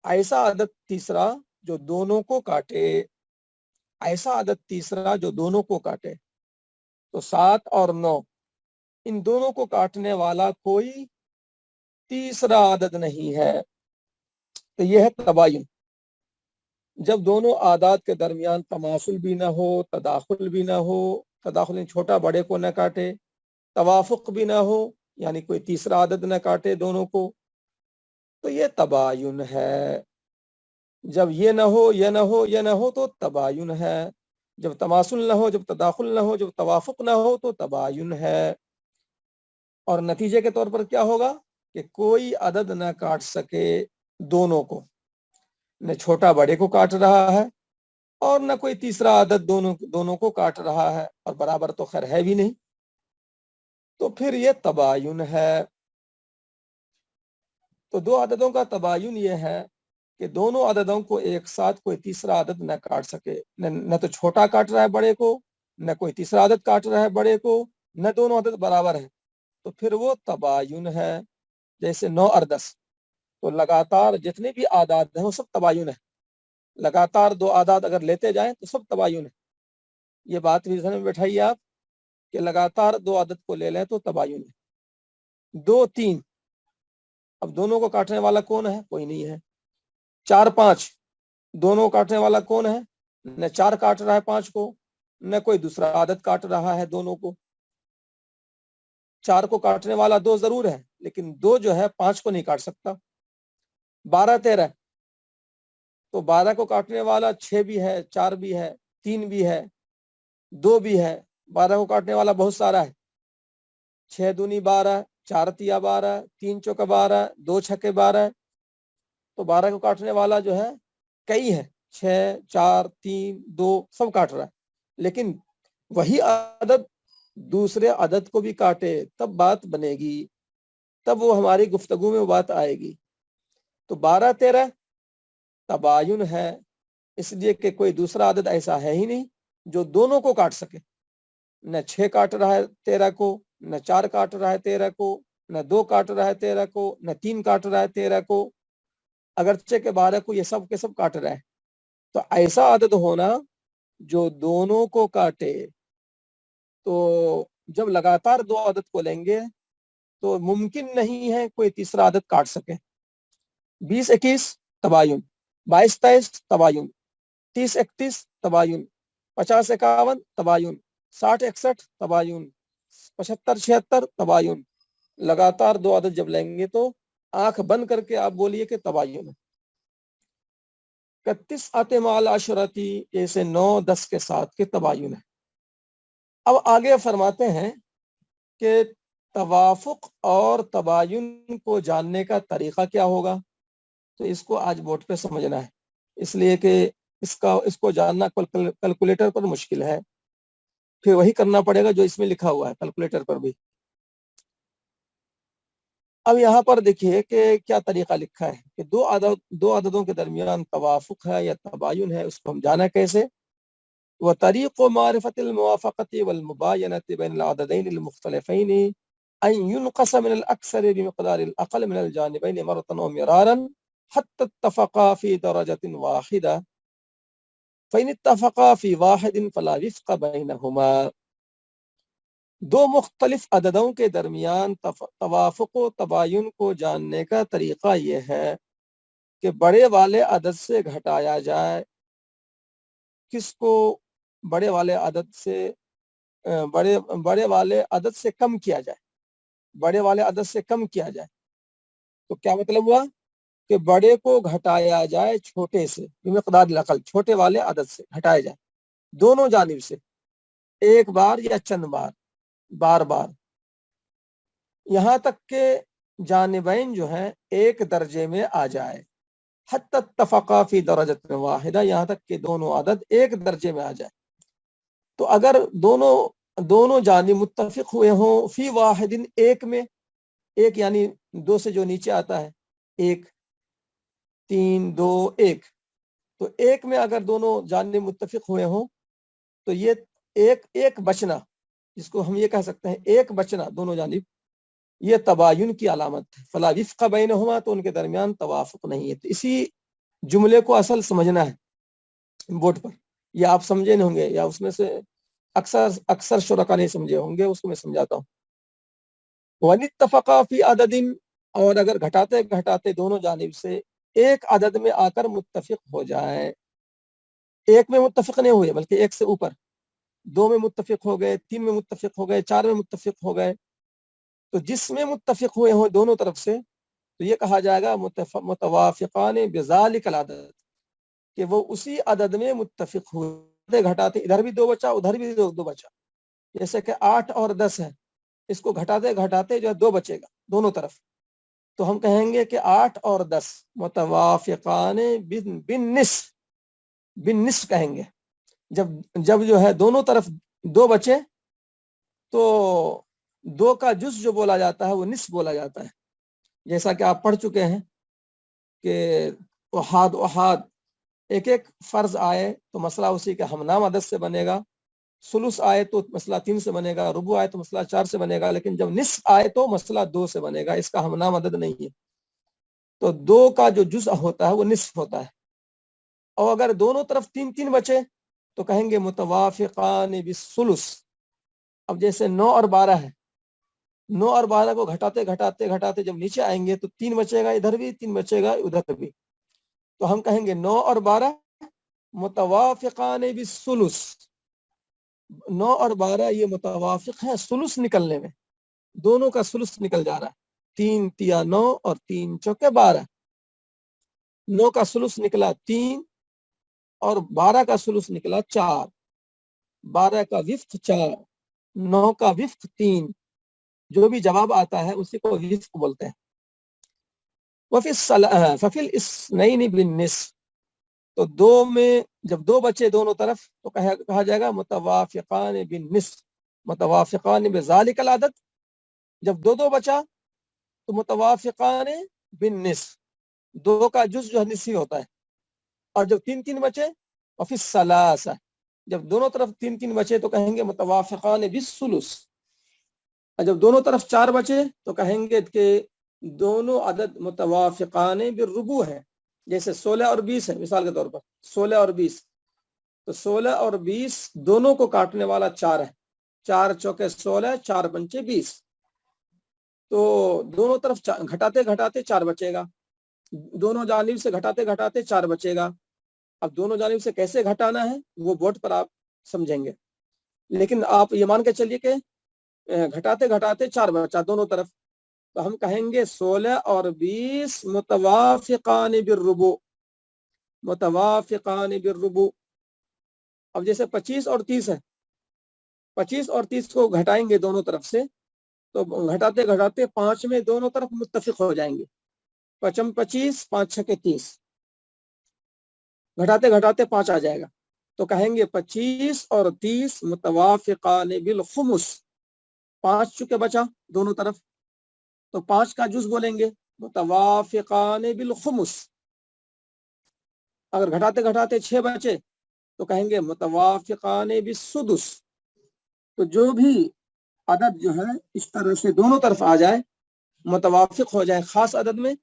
ایسا عدد تیسرا جو دونوں کو کاٹے، تو 7 اور 9 ان دونوں کو کاٹنے والا کوئی تیسرا عدد نہیں ہے. تو یہ ہے تباین. جب دونوں اعداد کے درمیان تماثل بھی نہ ہو، تداخل بھی نہ ہو، تداخل چھوٹا بڑے کو نہ کاٹے، توافق بھی نہ ہو یعنی کوئی تیسرا عدد نہ کاٹے دونوں کو، تو یہ تباین ہے. جب یہ نہ ہو تو تباین ہے. جب تماثل نہ ہو، جب تداخل نہ ہو، جب توافق نہ ہو تو تباین ہے. اور نتیجے کے طور پر کیا ہوگا کہ کوئی عدد نہ کاٹ سکے دونوں کو، نہ چھوٹا بڑے کو کاٹ رہا ہے اور نہ کوئی تیسرا عدد دونوں کو کاٹ رہا ہے، اور برابر تو خیر ہے بھی نہیں، تو پھر یہ تباین ہے. تو 2 عددوں کا تباین یہ ہے کہ دونوں عددوں کو ایک ساتھ کوئی تیسرا عدد نہ کاٹ سکے، نہ تو چھوٹا کاٹ رہا ہے بڑے کو، نہ کوئی تیسرا عدد کاٹ رہا ہے بڑے کو، نہ دونوں عدد برابر ہیں، تو پھر وہ تباین ہے. جیسے 9 اور 10، تو لگاتار جتنے بھی اعداد ہیں وہ سب تباین ہے. لگاتار 2 اعداد اگر لیتے جائیں تو سب تباین ہے. یہ بات بھی ذہن میں بٹھائیے آپ کہ لگاتار 2 عدد کو لے لیں تو تباین ہے. 2 3، اب دونوں کو کاٹنے والا کون ہے؟ کوئی نہیں ہے. 4 5، دونوں کاٹنے والا کون ہے؟ نہ 4 کاٹ رہا ہے 5 کو، نہ کوئی دوسرا عدد کاٹ رہا ہے دونوں کو. 4 کو کاٹنے والا 2 ضرور ہے، لیکن 2 جو ہے 5 کو نہیں کاٹ سکتا. 12 13، تو 12 کو کاٹنے والا 6 بھی ہے، 4 بھی ہے، 3 بھی ہے، 2 بھی ہے. 12 کو کاٹنے والا بہت سارا ہے. 6 دونی 12، 4 تیا 12، 3 چوکا 12، 2 چھکے 12، تو 12 کو کاٹنے والا جو ہے کئی ہے، 6 4 3 2 سب کاٹ رہا ہے. لیکن وہی عدد دوسرے عدد کو بھی کاٹے تب بات بنے گی، تب وہ ہماری گفتگو میں بات آئے گی. تو 12 13 تباین ہے، اس لیے کہ کوئی دوسرا عدد ایسا ہے ہی نہیں جو دونوں کو کاٹ سکے. نہ 6 کاٹ رہا ہے 13 کو، نہ 4 کاٹ رہا ہے 13 کو، نہ 2 کاٹ رہا ہے 13 کو، نہ 3 کاٹ رہا ہے 13 کو، اگرچہ کہ 12 کو یہ سب کے سب کاٹ رہا ہے. تو ایسا عدد ہونا جو دونوں کو کاٹے. تو جب لگاتار 2 عدد کو لیں گے تو ممکن نہیں ہے کوئی تیسرا عدد کاٹ سکے. 20 21 تباین، 22 23 تباین، 30 31 تباین، 50 51 تباین، 60 61 تباین، 75 76 تباین. لگاتار 2 عدد جب لیں گے تو آنکھ بند کر کے آپ بولیے کہ تباین. 31 آتے مال عشرتی، جیسے 9 10 کے ساتھ کے تباین ہے. اب آگے فرماتے ہیں کہ توافق اور تباین کو جاننے کا طریقہ کیا ہوگا؟ تو اس کو آج بورڈ پہ سمجھنا ہے، اس لیے کہ اس کو جاننا کیلکولیٹر پر مشکل ہے، پھر وہی کرنا پڑے گا جو اس میں لکھا ہوا ہے کیلکولیٹر پر بھی۔ اب یہاں پر دیکھیے کہ کیا طریقہ لکھا ہے کہ دو عددوں کے درمیان توافق ہے یا تباین ہے، اس کو ہم جانا کیسے؟ وطریق معرفت الموافقت والمباینت بین العددین المختلفین ان ينقص من الاکثر بمقدار الاقل من الجانبین مرة و مرارا حتى اتفقا في درجة واحدة فإن اتفقا في واحد فلا وفق بينهما۔ دو مختلف عددوں کے درمیان توافق و تباین کو جاننے کا طریقہ یہ ہے کہ بڑے والے عدد سے گھٹایا جائے، کس کو؟ بڑے والے عدد سے بڑے والے عدد سے کم کیا جائے، بڑے والے عدد سے کم کیا جائے۔ تو کیا مطلب ہوا کہ بڑے کو گھٹایا جائے چھوٹے سے، بمقدار الاقل، چھوٹے والے عدد سے گھٹایا جائے دونوں جانب سے، ایک بار یا چند بار، بار بار، یہاں تک کہ جانبین جو ہیں ایک درجے میں آ جائے، حتی اتفقا فی درجۃ واحدہ، یہاں تک کہ دونوں عدد ایک درجے میں آ جائے۔ تو اگر دونوں جانب متفق ہوئے ہوں فی واحد، ایک میں، ایک یعنی دو سے جو نیچے آتا ہے، ایک، تین، دو، ایک، تو ایک میں اگر دونوں جانب متفق ہوئے ہوں تو یہ ایک بچنا، جس کو ہم یہ کہہ سکتے ہیں ایک بچنا دونوں جانب، یہ تباین کی علامت ہے۔ فلا وفق بینہما، تو ان کے درمیان توافق نہیں ہے۔ تو اسی جملے کو اصل سمجھنا ہے بورڈ پر، یا آپ سمجھے نہیں ہوں گے، یا اس میں سے اکثر شرکا نہیں سمجھے ہوں گے، اس کو میں سمجھاتا ہوں۔ وَإِنِ اتَّفَقَا فِي عَدَدٍ، اور اگر گھٹاتے گھٹاتے دونوں جانب سے ایک عدد میں آ کر متفق ہو جائے، ایک میں متفق نہیں ہوئے بلکہ ایک سے اوپر، دو میں متفق ہو گئے، تین میں متفق ہو گئے، چار میں متفق ہو گئے، تو جس میں متفق ہوئے ہوں دونوں طرف سے، تو یہ کہا جائے گا متوافقان بذالک العدد، کہ وہ اسی عدد میں متفق ہوئے، گھٹاتے ادھر بھی دو بچا، ادھر بھی دو بچا، جیسے کہ 8 اور 10 ہے، اس کو گھٹاتے گھٹاتے جو ہے 2 بچے گا دونوں طرف، تو ہم کہیں گے کہ 8 اور 10 متوافقان بالنصف کہیں گے۔ جب جو ہے دونوں طرف 2 بچے تو 2 کا جز جو بولا جاتا ہے وہ نصف بولا جاتا ہے، جیسا کہ آپ پڑھ چکے ہیں کہ احاد ایک فرض آئے تو مسئلہ اسی کے ہمنام عدد سے بنے گا، ثلث آئے تو مسئلہ 3 سے بنے گا، ربع آئے تو مسئلہ 4 سے بنے گا، لیکن جب نصف آئے تو مسئلہ 2 سے بنے گا، اس کا ہمنام عدد نہیں ہے۔ تو 2 کا جو جزء ہوتا ہے وہ نصف ہوتا ہے، اور اگر دونوں طرف 3 بچے تو کہیں گے متوافقان بالثلث۔ اب جیسے 9 اور 12 ہے، 9 اور 12 کو گھٹاتے گھٹاتے گھٹاتے جب نیچے آئیں گے تو 3 بچے گا ادھر بھی، 3 بچے گا ادھر بھی، تو ہم کہیں گے 9 اور 12 متوافقان بالثلث، 9 اور 12 یہ متوافق ہیں ثلث نکلنے میں، دونوں کا ثلث نکل جا رہا ہے، 3 تیا 9 اور 3 چوکے 12، 9 کا ثلث نکلا 3 اور 12 کا ثلث نکلا 4، 12 کا وفق 4، 9 کا وفق 3، جو بھی جواب آتا ہے اسی کو وفق بولتے ہیں۔ ففی الاثنین بالنصف، تو 2 میں جب 2 بچے دونوں طرف تو کہا جائے گا متوافقان بالنصف، متوافقان بذالک العدد، جب 2 بچا تو متوافقان بالنصف، 2 کا جز جو ہے نصفی ہوتا ہے، اور جب 3 بچے وفی الثلاثہ، جب دونوں طرف 3 بچے تو کہیں گے متوافقان بالثلث، اور جب دونوں طرف 4 بچے تو کہیں گے کہ دونوں عدد متوافقان بالربع ہے، جیسے 16 اور 20 ہے مثال کے طور پر، 16 اور 20، تو 16 اور 20 دونوں کو کاٹنے والا 4 ہے، 4 چوکے 16، 4 پنچے 20، تو دونوں طرف گھٹاتے گھٹاتے 4 بچے گا، دونوں جانب سے گھٹاتے گھٹاتے 4 بچے گا۔ اب دونوں جانب سے کیسے گھٹانا ہے وہ بورڈ پر آپ سمجھیں گے، لیکن آپ یہ مان کے چلیے کہ گھٹاتے گھٹاتے 4 بچا دونوں طرف، تو ہم کہیں گے 16 اور 20 متوافقان بالربع، متوافقان بالربع۔ اب جیسے 25 اور 30 ہے، 25 اور 30 کو گھٹائیں گے دونوں طرف سے تو گھٹاتے گھٹاتے 5 میں دونوں طرف متفق ہو جائیں گے. 5 25 5 6 30. گھٹاتے گھٹاتے 5 آ جائے گا تو کہیں گے 25 اور 30 متوافقان بالخمس. 5 چکے بچا دونوں طرف تو 5 کا جز بولیں گے متوافقان بالخمس. اگر گھٹاتے گھٹاتے 6 بچے تو کہیں گے متوافقان بالسدس. تو جو بھی عدد جو ہے اس طرح سے دونوں طرف آ جائے متوافق ہو جائے خاص عدد میں.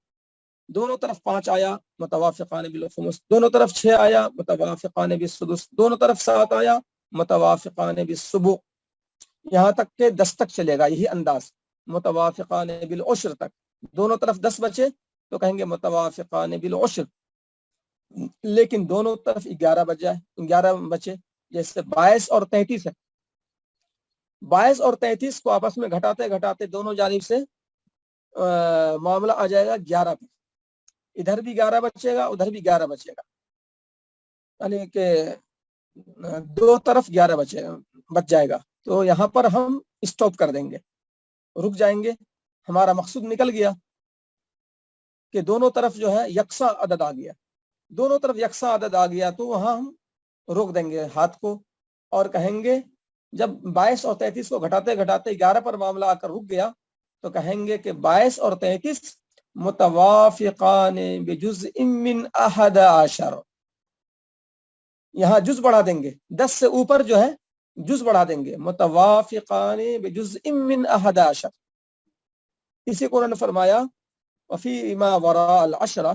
دونوں طرف 5 آیا متوافقان بالخمس، دونوں طرف 6 آیا متوافقان بالسدس، دونوں طرف 7 آیا متوافقان بالسبع. یہاں تک کہ 10 تک چلے گا یہی انداز متوافقان بالعشر تک. دونوں طرف 10 بچے تو کہیں گے متوافقان بالعشر. لیکن دونوں طرف 11 بچے جیسے 22 اور 33 ہے. 22 اور 33 کو آپس میں گھٹاتے گھٹاتے دونوں جانب سے معاملہ آ جائے گا 11 پر. ادھر بھی 11 بچے گا ادھر بھی 11 بچے گا، یعنی کہ دو طرف 11 بچ جائے گا. تو یہاں پر ہم اسٹاپ کر دیں گے، رک جائیں گے. ہمارا مقصود نکل گیا کہ دونوں طرف جو ہے یکساں عدد آ گیا. دونوں طرف یکساں عدد آ گیا تو وہاں ہم روک دیں گے ہاتھ کو اور کہیں گے جب 22 اور 33 کو گھٹاتے گھٹاتے 11 پر معاملہ آ کر رک گیا تو کہیں گے کہ 22 اور 33 متوافقان بجزء من 11. یہاں جز بڑھا دیں گے، 10 سے اوپر جو ہے جز بڑھا دیں گے متوافقان بجزء من 11. اسی کو انہوں نے فرمایا وفی ما وراء العشرہ،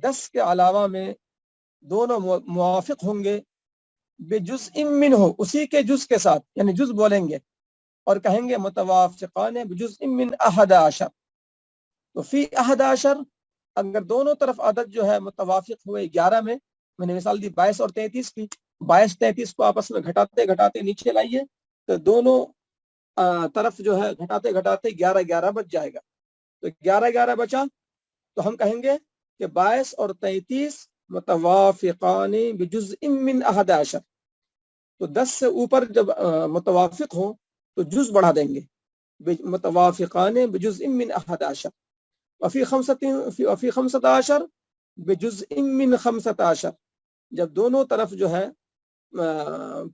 10 کے علاوہ میں دونوں موافق ہوں گے بجزء منہ، اسی کے جز کے ساتھ، یعنی جز بولیں گے اور کہیں گے متوافقان بجزء من 11. تو فی 11 اگر دونوں طرف عدد جو ہے متوافق ہوئے 11 میں نے مثال دی 22 اور 33 کی. 22 33 کو آپس میں گھٹاتے گھٹاتے نیچے لائیے تو دونوں طرف جو ہے گھٹاتے گھٹاتے 11 بچ جائے گا. تو 11 بچا تو ہم کہیں گے کہ 22 اور 33 متوافقان بجزء من 11. تو 10 سے اوپر جب متوافق ہوں تو جز بڑھا دیں گے متوافقان بجزء من 11. وفی 15 بجزء من 15. جب دونوں طرف جو ہے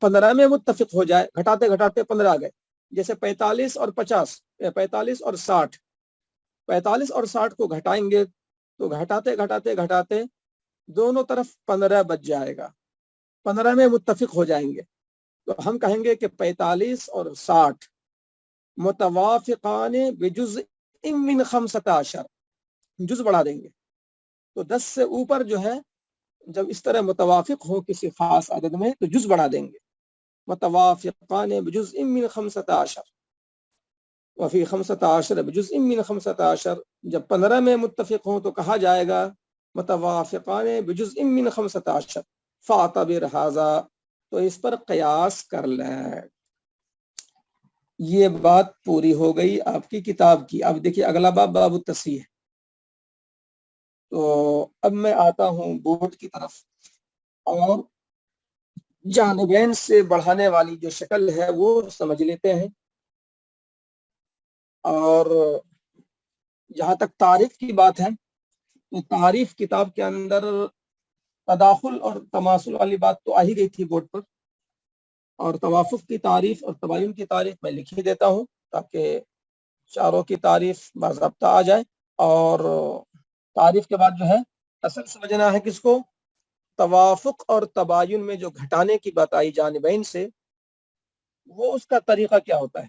15 میں متفق ہو جائے، گھٹاتے گھٹاتے 15 آ گئے. جیسے 45 اور 50، 45 اور 60. 45 اور 60 کو گھٹائیں گے تو گھٹاتے گھٹاتے گھٹاتے دونوں طرف 15 بچ جائے گا، 15 میں متفق ہو جائیں گے. تو ہم کہیں گے کہ 45 اور 60 متوافقان بجزء من 15. جز بڑھا دیں گے تو 10 سے اوپر جو ہے جب اس طرح متوافق ہو کسی خاص عدد میں تو جز بڑھا دیں گے متوافقان بجزء من 15. وفی 15 بجزء من 15. جب 15 میں متفق ہوں تو کہا جائے گا متوافقان بجزء من 15. فاعتبر ھذا، تو اس پر قیاس کر لیں. یہ بات پوری ہو گئی آپ کی کتاب کی. اب دیکھیے اگلا باب باب التصحیح. تو اب میں آتا ہوں بورڈ کی طرف اور جانبین سے بڑھانے والی جو شکل ہے وہ سمجھ لیتے ہیں. اور جہاں تک تعریف کی بات ہے تو تعریف کتاب کے اندر تداخل اور تماثل والی بات تو آ ہی گئی تھی بورڈ پر، اور توافق کی تعریف اور تباین کی تعریف میں لکھ ہی دیتا ہوں تاکہ چاروں کی تعریف باضابطہ آ جائے. اور تعریف کے بعد جو ہے اصل سمجھنا ہے کس کو، توافق اور تباین میں جو گھٹانے کی بات آئی جانبین سے وہ اس کا طریقہ کیا ہوتا ہے.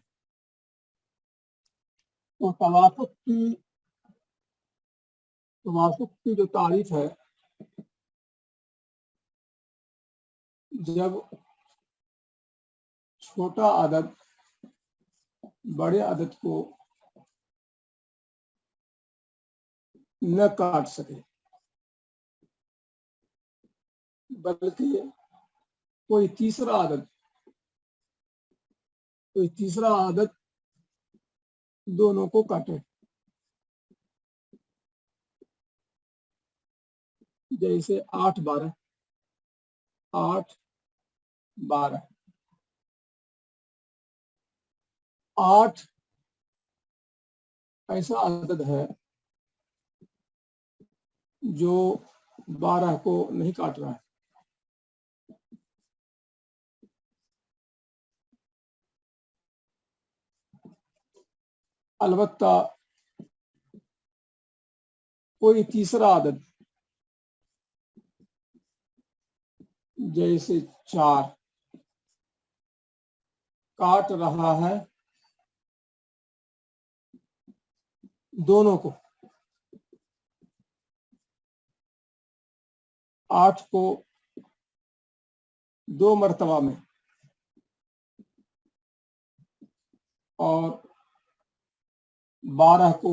تو توافق کی جو تعریف ہے، جب چھوٹا عدد بڑے عدد کو نہ کاٹ سکے بلکہ کوئی تیسرا عدد دونوں کو کاٹے. جیسے 8 12 8 12 8 ایسا عدد ہے جو 12 کو نہیں کاٹ رہا ہے. البتہ کوئی تیسرا عدد جیسے 4 کاٹ رہا ہے دونوں کو، 8 کو 2 مرتبہ میں اور 12 کو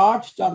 8 4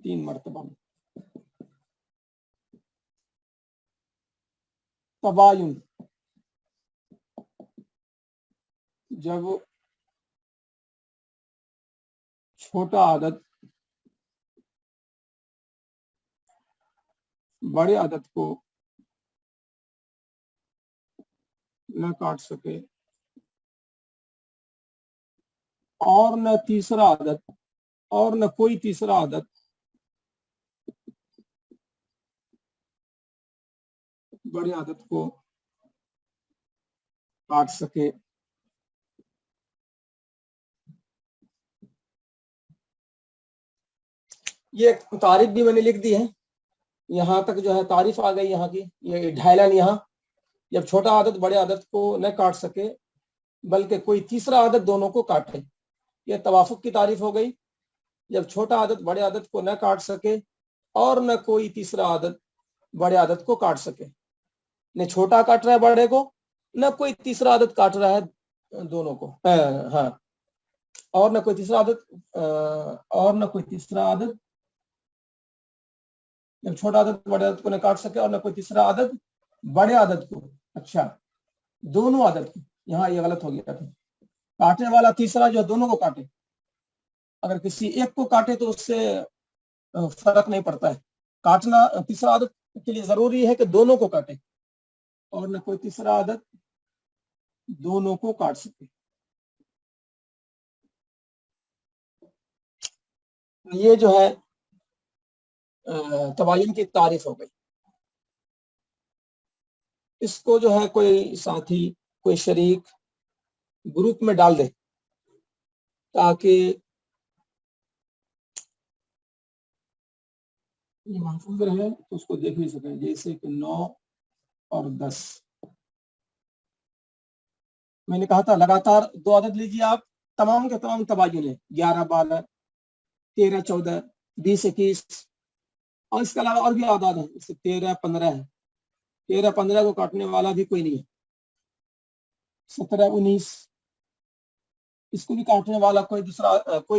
3 مرتبہ میں. تباین جب چھوٹا عدد بڑے عدد کو نہ کاٹ سکے اور نہ تیسرا عدد اور نہ کوئی تیسرا عدد بڑے عدد کو کاٹ سکے. یہ تعریف بھی میں نے لکھ دی ہے. یہاں تک جو ہے تعریف آ گئی یہاں کی. یہ ڈھائلن یہاں جب چھوٹا عدد بڑے عدد کو نہ کاٹ سکے بلکہ کوئی تیسرا عدد دونوں کو کاٹے. یہ توافق کی تعریف ہو گئی. جب چھوٹا عدد بڑے عدد کو نہ کاٹ سکے اور نہ کوئی تیسرا عدد بڑے عدد کو کاٹ سکے. نہ چھوٹا کاٹ رہا ہے بڑے کو نہ کوئی تیسرا عدد کاٹ رہا ہے دونوں کو. ہاں اور نہ کوئی تیسرا عدد جب چھوٹا عدد بڑے عدد کو نہ کاٹ سکے اور نہ کوئی تیسرا عدد بڑے عدد کو. اچھا دونوں عدد کو، یہاں یہ غلط ہو گیا تھا. کاٹنے والا تیسرا جو دونوں کو کاٹے. اگر کسی ایک کو کاٹے تو اس سے فرق نہیں پڑتا ہے. کاٹنا تیسرا عدد کے لیے ضروری ہے کہ دونوں کو کاٹے اور نہ کوئی تیسرا عدد دونوں کو کاٹ سکے. یہ جو ہے تباین کی تعریف ہو گئی. اس کو جو ہے کوئی ساتھی کوئی شریک گروپ میں ڈال دے تاکہ یہ محفوظ رہے تو اس کو دیکھ بھی سکیں. جیسے کہ 9 اور 10 میں نے کہا تھا لگاتار 2 عدد لیجیے آپ، تمام کے تمام تباین ہے. 11 12 13 14 20 21 اور اس کے علاوہ اور بھی اعداد ہیں. جیسے 13 15 ہے. 13 15 کو کاٹنے والا بھی کوئی نہیں ہے. 17 19 اس کو بھی کاٹنے والا کوئی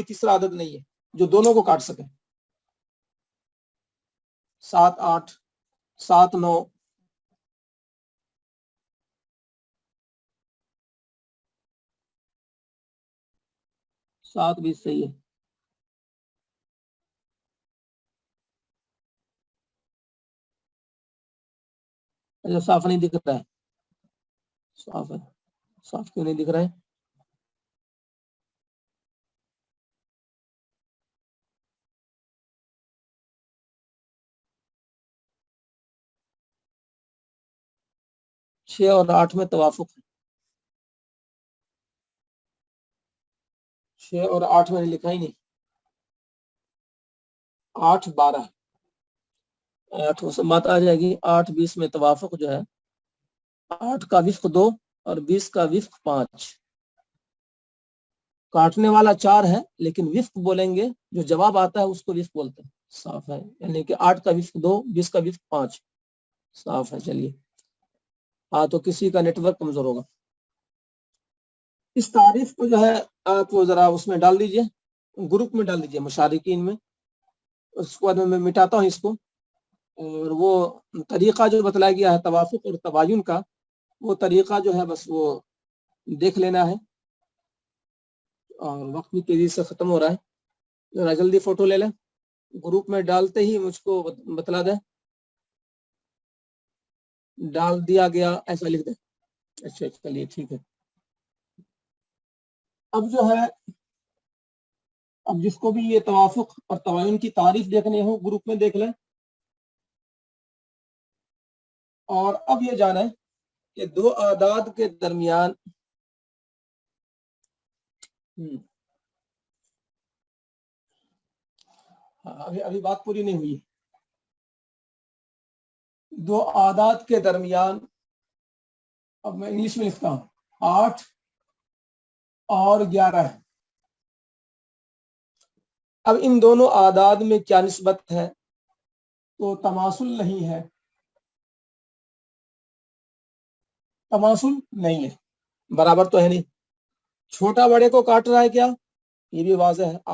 تیسرا عدد نہیں ہے جو دونوں کو کاٹ سکے. 7 8 7 9 7 20 صحیح ہے. اچھا صاف نہیں دکھ رہا ہے. صاف ہے. صاف کیوں نہیں دکھ رہا ہے؟ چھ اور 8 میں توافق ہے. 6 اور 8 میں نے لکھا ہی نہیں. 8 12 8 بات آ جائے گی. 8 20 میں توافق جو ہے 8 کا وفق 2 اور 20 کا وفق 5. کاٹنے والا 4 ہے لیکن وفق بولیں گے جو جواب آتا ہے اس کو وفق بولتے ہیں. صاف ہے. یعنی کہ 8 کا وفق 2 20 کا وفق 5. صاف ہے. چلیے ہاں تو کسی کا نیٹ ورک کمزور ہوگا. اس تعریف کو جو ہے آپ ذرا اس میں ڈال دیجئے، گروپ میں ڈال دیجئے مشارکین میں. اس کو بعد میں مٹاتا ہوں اس کو. اور وہ طریقہ جو بتلایا گیا ہے توافق اور تباین کا، وہ طریقہ جو ہے بس وہ دیکھ لینا ہے. اور وقت بھی تیزی سے ختم ہو رہا ہے. ذرا جلدی فوٹو لے لیں. گروپ میں ڈالتے ہی مجھ کو بتلا دیں. ڈال دیا گیا ایسا لکھ دیں. اچھا چلیے ٹھیک ہے. اب جو ہے، اب جس کو بھی یہ توافق اور تباین کی تعریف دیکھنے ہو گروپ میں دیکھ لیں، اور اب یہ جانیں کہ دو اعداد کے درمیان ابھی بات پوری نہیں ہوئی. دو اعداد کے درمیان، اب میں انگلش میں لکھتا ہوں، 8 اور 11 ہے. اب ان دونوں اعداد میں کیا نسبت ہے؟ تو تماثل نہیں ہے، تماثل نہیں ہے، برابر تو ہے نہیں. چھوٹا بڑے کو کاٹ رہا ہے کیا؟ یہ بھی واضح ہے،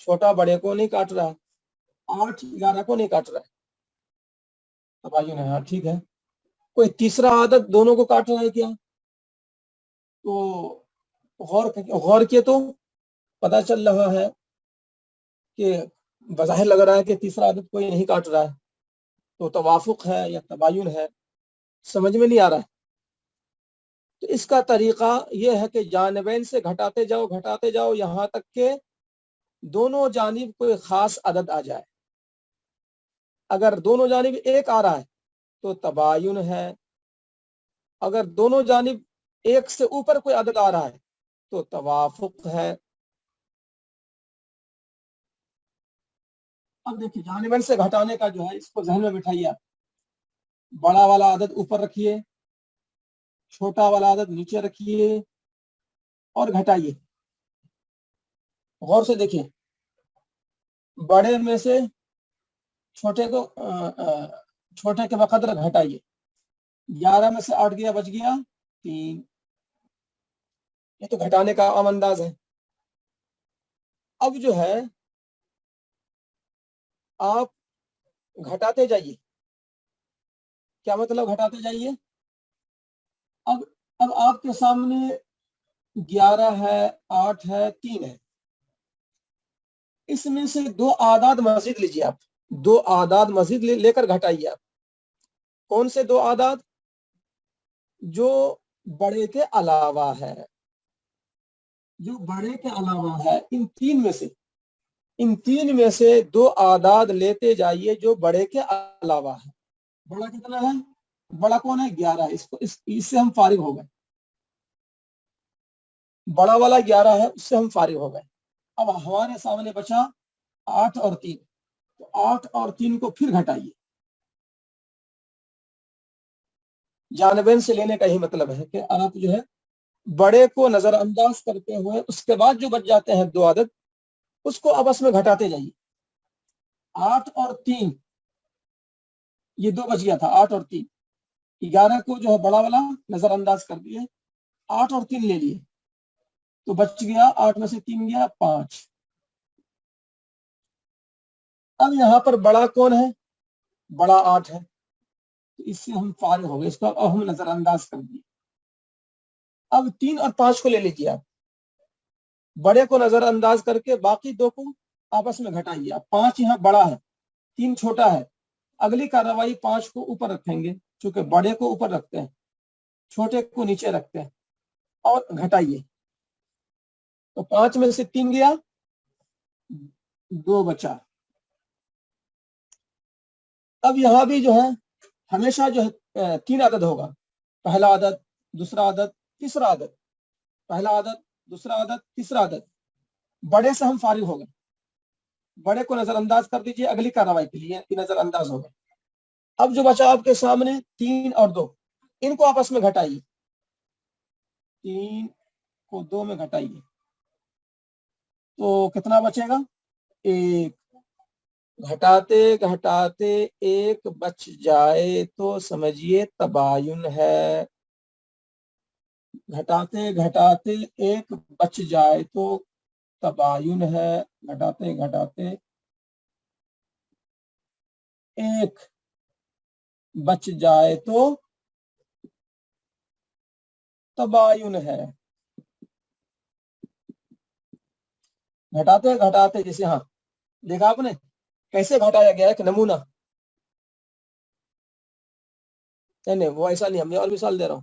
چھوٹا بڑے کو نہیں کاٹ رہا ہے، 8 11 کو نہیں کاٹ رہا ہے. تباین ہے، ہاں ٹھیک ہے. کوئی تیسرا عادت دونوں کو کاٹ رہا ہے کیا؟ تو غور کیے تو پتا چل رہا ہے کہ بظاہر لگ رہا ہے کہ تیسرا عادت کوئی نہیں کاٹ رہا ہے. تو توافق ہے یا تباین ہے، سمجھ میں نہیں آ رہا ہے. تو اس کا طریقہ یہ ہے کہ جانبین سے گھٹاتے جاؤ یہاں تک کہ دونوں جانب کوئی خاص عدد آ جائے. اگر دونوں جانب ایک آ رہا ہے تو تباین ہے، اگر دونوں جانب ایک سے اوپر کوئی عدد آ رہا ہے تو توافق ہے. اب دیکھیے جانبین سے گھٹانے کا جو ہے، اس کو ذہن میں بٹھائیے. آپ بڑا والا عدد اوپر رکھیے، چھوٹا والا عدد نیچے رکھیے اور گھٹائیے. غور سے دیکھیے، بڑے میں سے چھوٹے کے بقدر گھٹائیے. 11 میں سے 8 گیا، بچ گیا 3. یہ تو گھٹانے کا عام انداز ہے. اب جو ہے آپ گھٹاتے جائیے. کیا مطلب گھٹاتے جائیے؟ اب آپ کے سامنے 11 ہے، 8 ہے، 3 ہے. اس میں سے 2 اعداد مزید لیجیے. آپ 2 اعداد مزید لے کر گھٹائیے. آپ کون سے 2 اعداد؟ جو بڑے کے علاوہ ہے، جو بڑے کے علاوہ ہے. ان تین میں سے 2 اعداد لیتے جائیے جو بڑے کے علاوہ ہے. بڑا کتنا ہے؟ بڑا کون ہے؟ 11 ہے. اس سے ہم فارغ ہو گئے. بڑا والا 11 ہے، اس سے ہم فارغ ہو گئے. اب ہمارے سامنے بچا 8 اور 3. تو 8 اور 3 کو پھر گھٹائیے. جانبین سے لینے کا ہی مطلب ہے کہ آپ جو ہے بڑے کو نظر انداز کرتے ہوئے اس کے بعد جو بچ جاتے ہیں 2 عدد، اس کو آپس میں گھٹاتے جائیے. 8 اور 3، یہ 2 بچ گیا تھا. 8 اور 3، 11 کو جو ہے بڑا والا نظر انداز کر دیے، 8 اور 3 لے لیے تو بچ گیا 8 میں سے 3 گیا 5. اب یہاں پر بڑا کون ہے؟ بڑا 8 ہے. تو اس سے ہم فارغ ہو گئے، اس کو اب ہم نظر انداز کر دیے. اب 3 اور 5 کو لے لیجیے. آپ بڑے کو نظر انداز کر کے باقی 2 کو آپس میں گھٹائیے. اب 5 یہاں بڑا ہے، 3 چھوٹا ہے. اگلی کارروائی 5 کو اوپر رکھیں گے، چونکہ بڑے کو اوپر رکھتے ہیں، چھوٹے کو نیچے رکھتے ہیں، اور گھٹائیے. تو 5 میں سے 3 گیا، 2 بچا. اب یہاں بھی جو ہے ہمیشہ جو ہے 3 عدد ہوگا. پہلا عدد، دوسرا عدد، تیسرا عدد. پہلا عدد، دوسرا عدد، تیسرا عدد. بڑے سے ہم فارغ ہو گئے، بڑے کو نظر انداز کر دیجیے اگلی کارروائی کے لیے کہ نظر انداز ہو گئے. اب جو بچا آپ کے سامنے 3 اور 2، ان کو آپس میں گھٹائیے. 3 کو 2 میں گھٹائیے تو کتنا بچے گا؟ 1. گھٹاتے گھٹاتے 1 بچ جائے تو سمجھیے تباین ہے. گھٹاتے گھٹاتے 1 بچ جائے تو تباین ہے. گھٹاتے گھٹاتے 1 بچ جائے تو تباین ہے. گھٹاتے گھٹاتے جیسے، ہاں دیکھا آپ نے کیسے گھٹایا گیا؟ ایک نمونہ. نہیں وہ ایسا نہیں، ہم نے اور مثال دے رہا ہوں.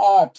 8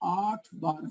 8, 12,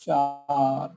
4।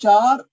4,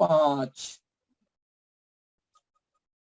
5।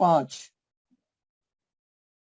5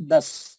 10।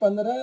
15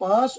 5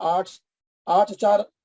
8 8 4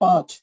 5,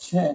6।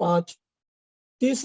5। 30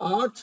8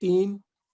3,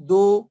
2,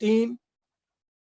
3।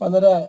15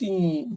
3।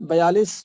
42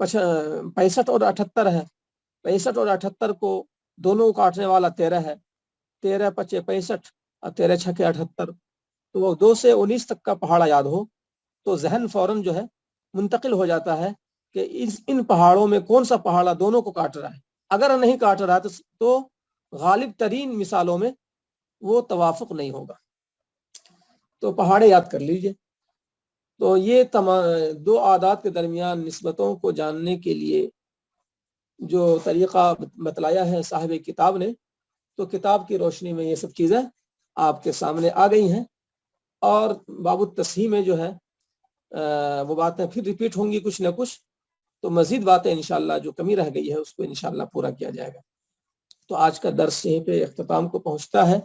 65 اور 78 ہے. 65 اور 78 کو دونوں کو کاٹنے والا 13 ہے. 13 × 5 = 65 اور 13 × 6 = 78. تو وہ 2 سے 19 تک کا پہاڑا یاد ہو تو ذہن فوراً جو ہے منتقل ہو جاتا ہے کہ ان پہاڑوں میں کون سا پہاڑا دونوں کو کاٹ رہا ہے. اگر نہیں کاٹ رہا تو غالب ترین مثالوں میں وہ توافق نہیں ہوگا. تو پہاڑے یاد کر لیجئے. تو یہ دو اعداد کے درمیان نسبتوں کو جاننے کے لیے جو طریقہ بتلایا ہے صاحب کتاب نے، تو کتاب کی روشنی میں یہ سب چیزیں آپ کے سامنے آ گئی ہیں. اور باب التصحیح میں جو ہے وہ باتیں پھر ریپیٹ ہوں گی کچھ نہ کچھ. تو مزید باتیں انشاءاللہ جو کمی رہ گئی ہے اس کو انشاءاللہ پورا کیا جائے گا. تو آج کا درس یہیں پہ اختتام کو پہنچتا ہے.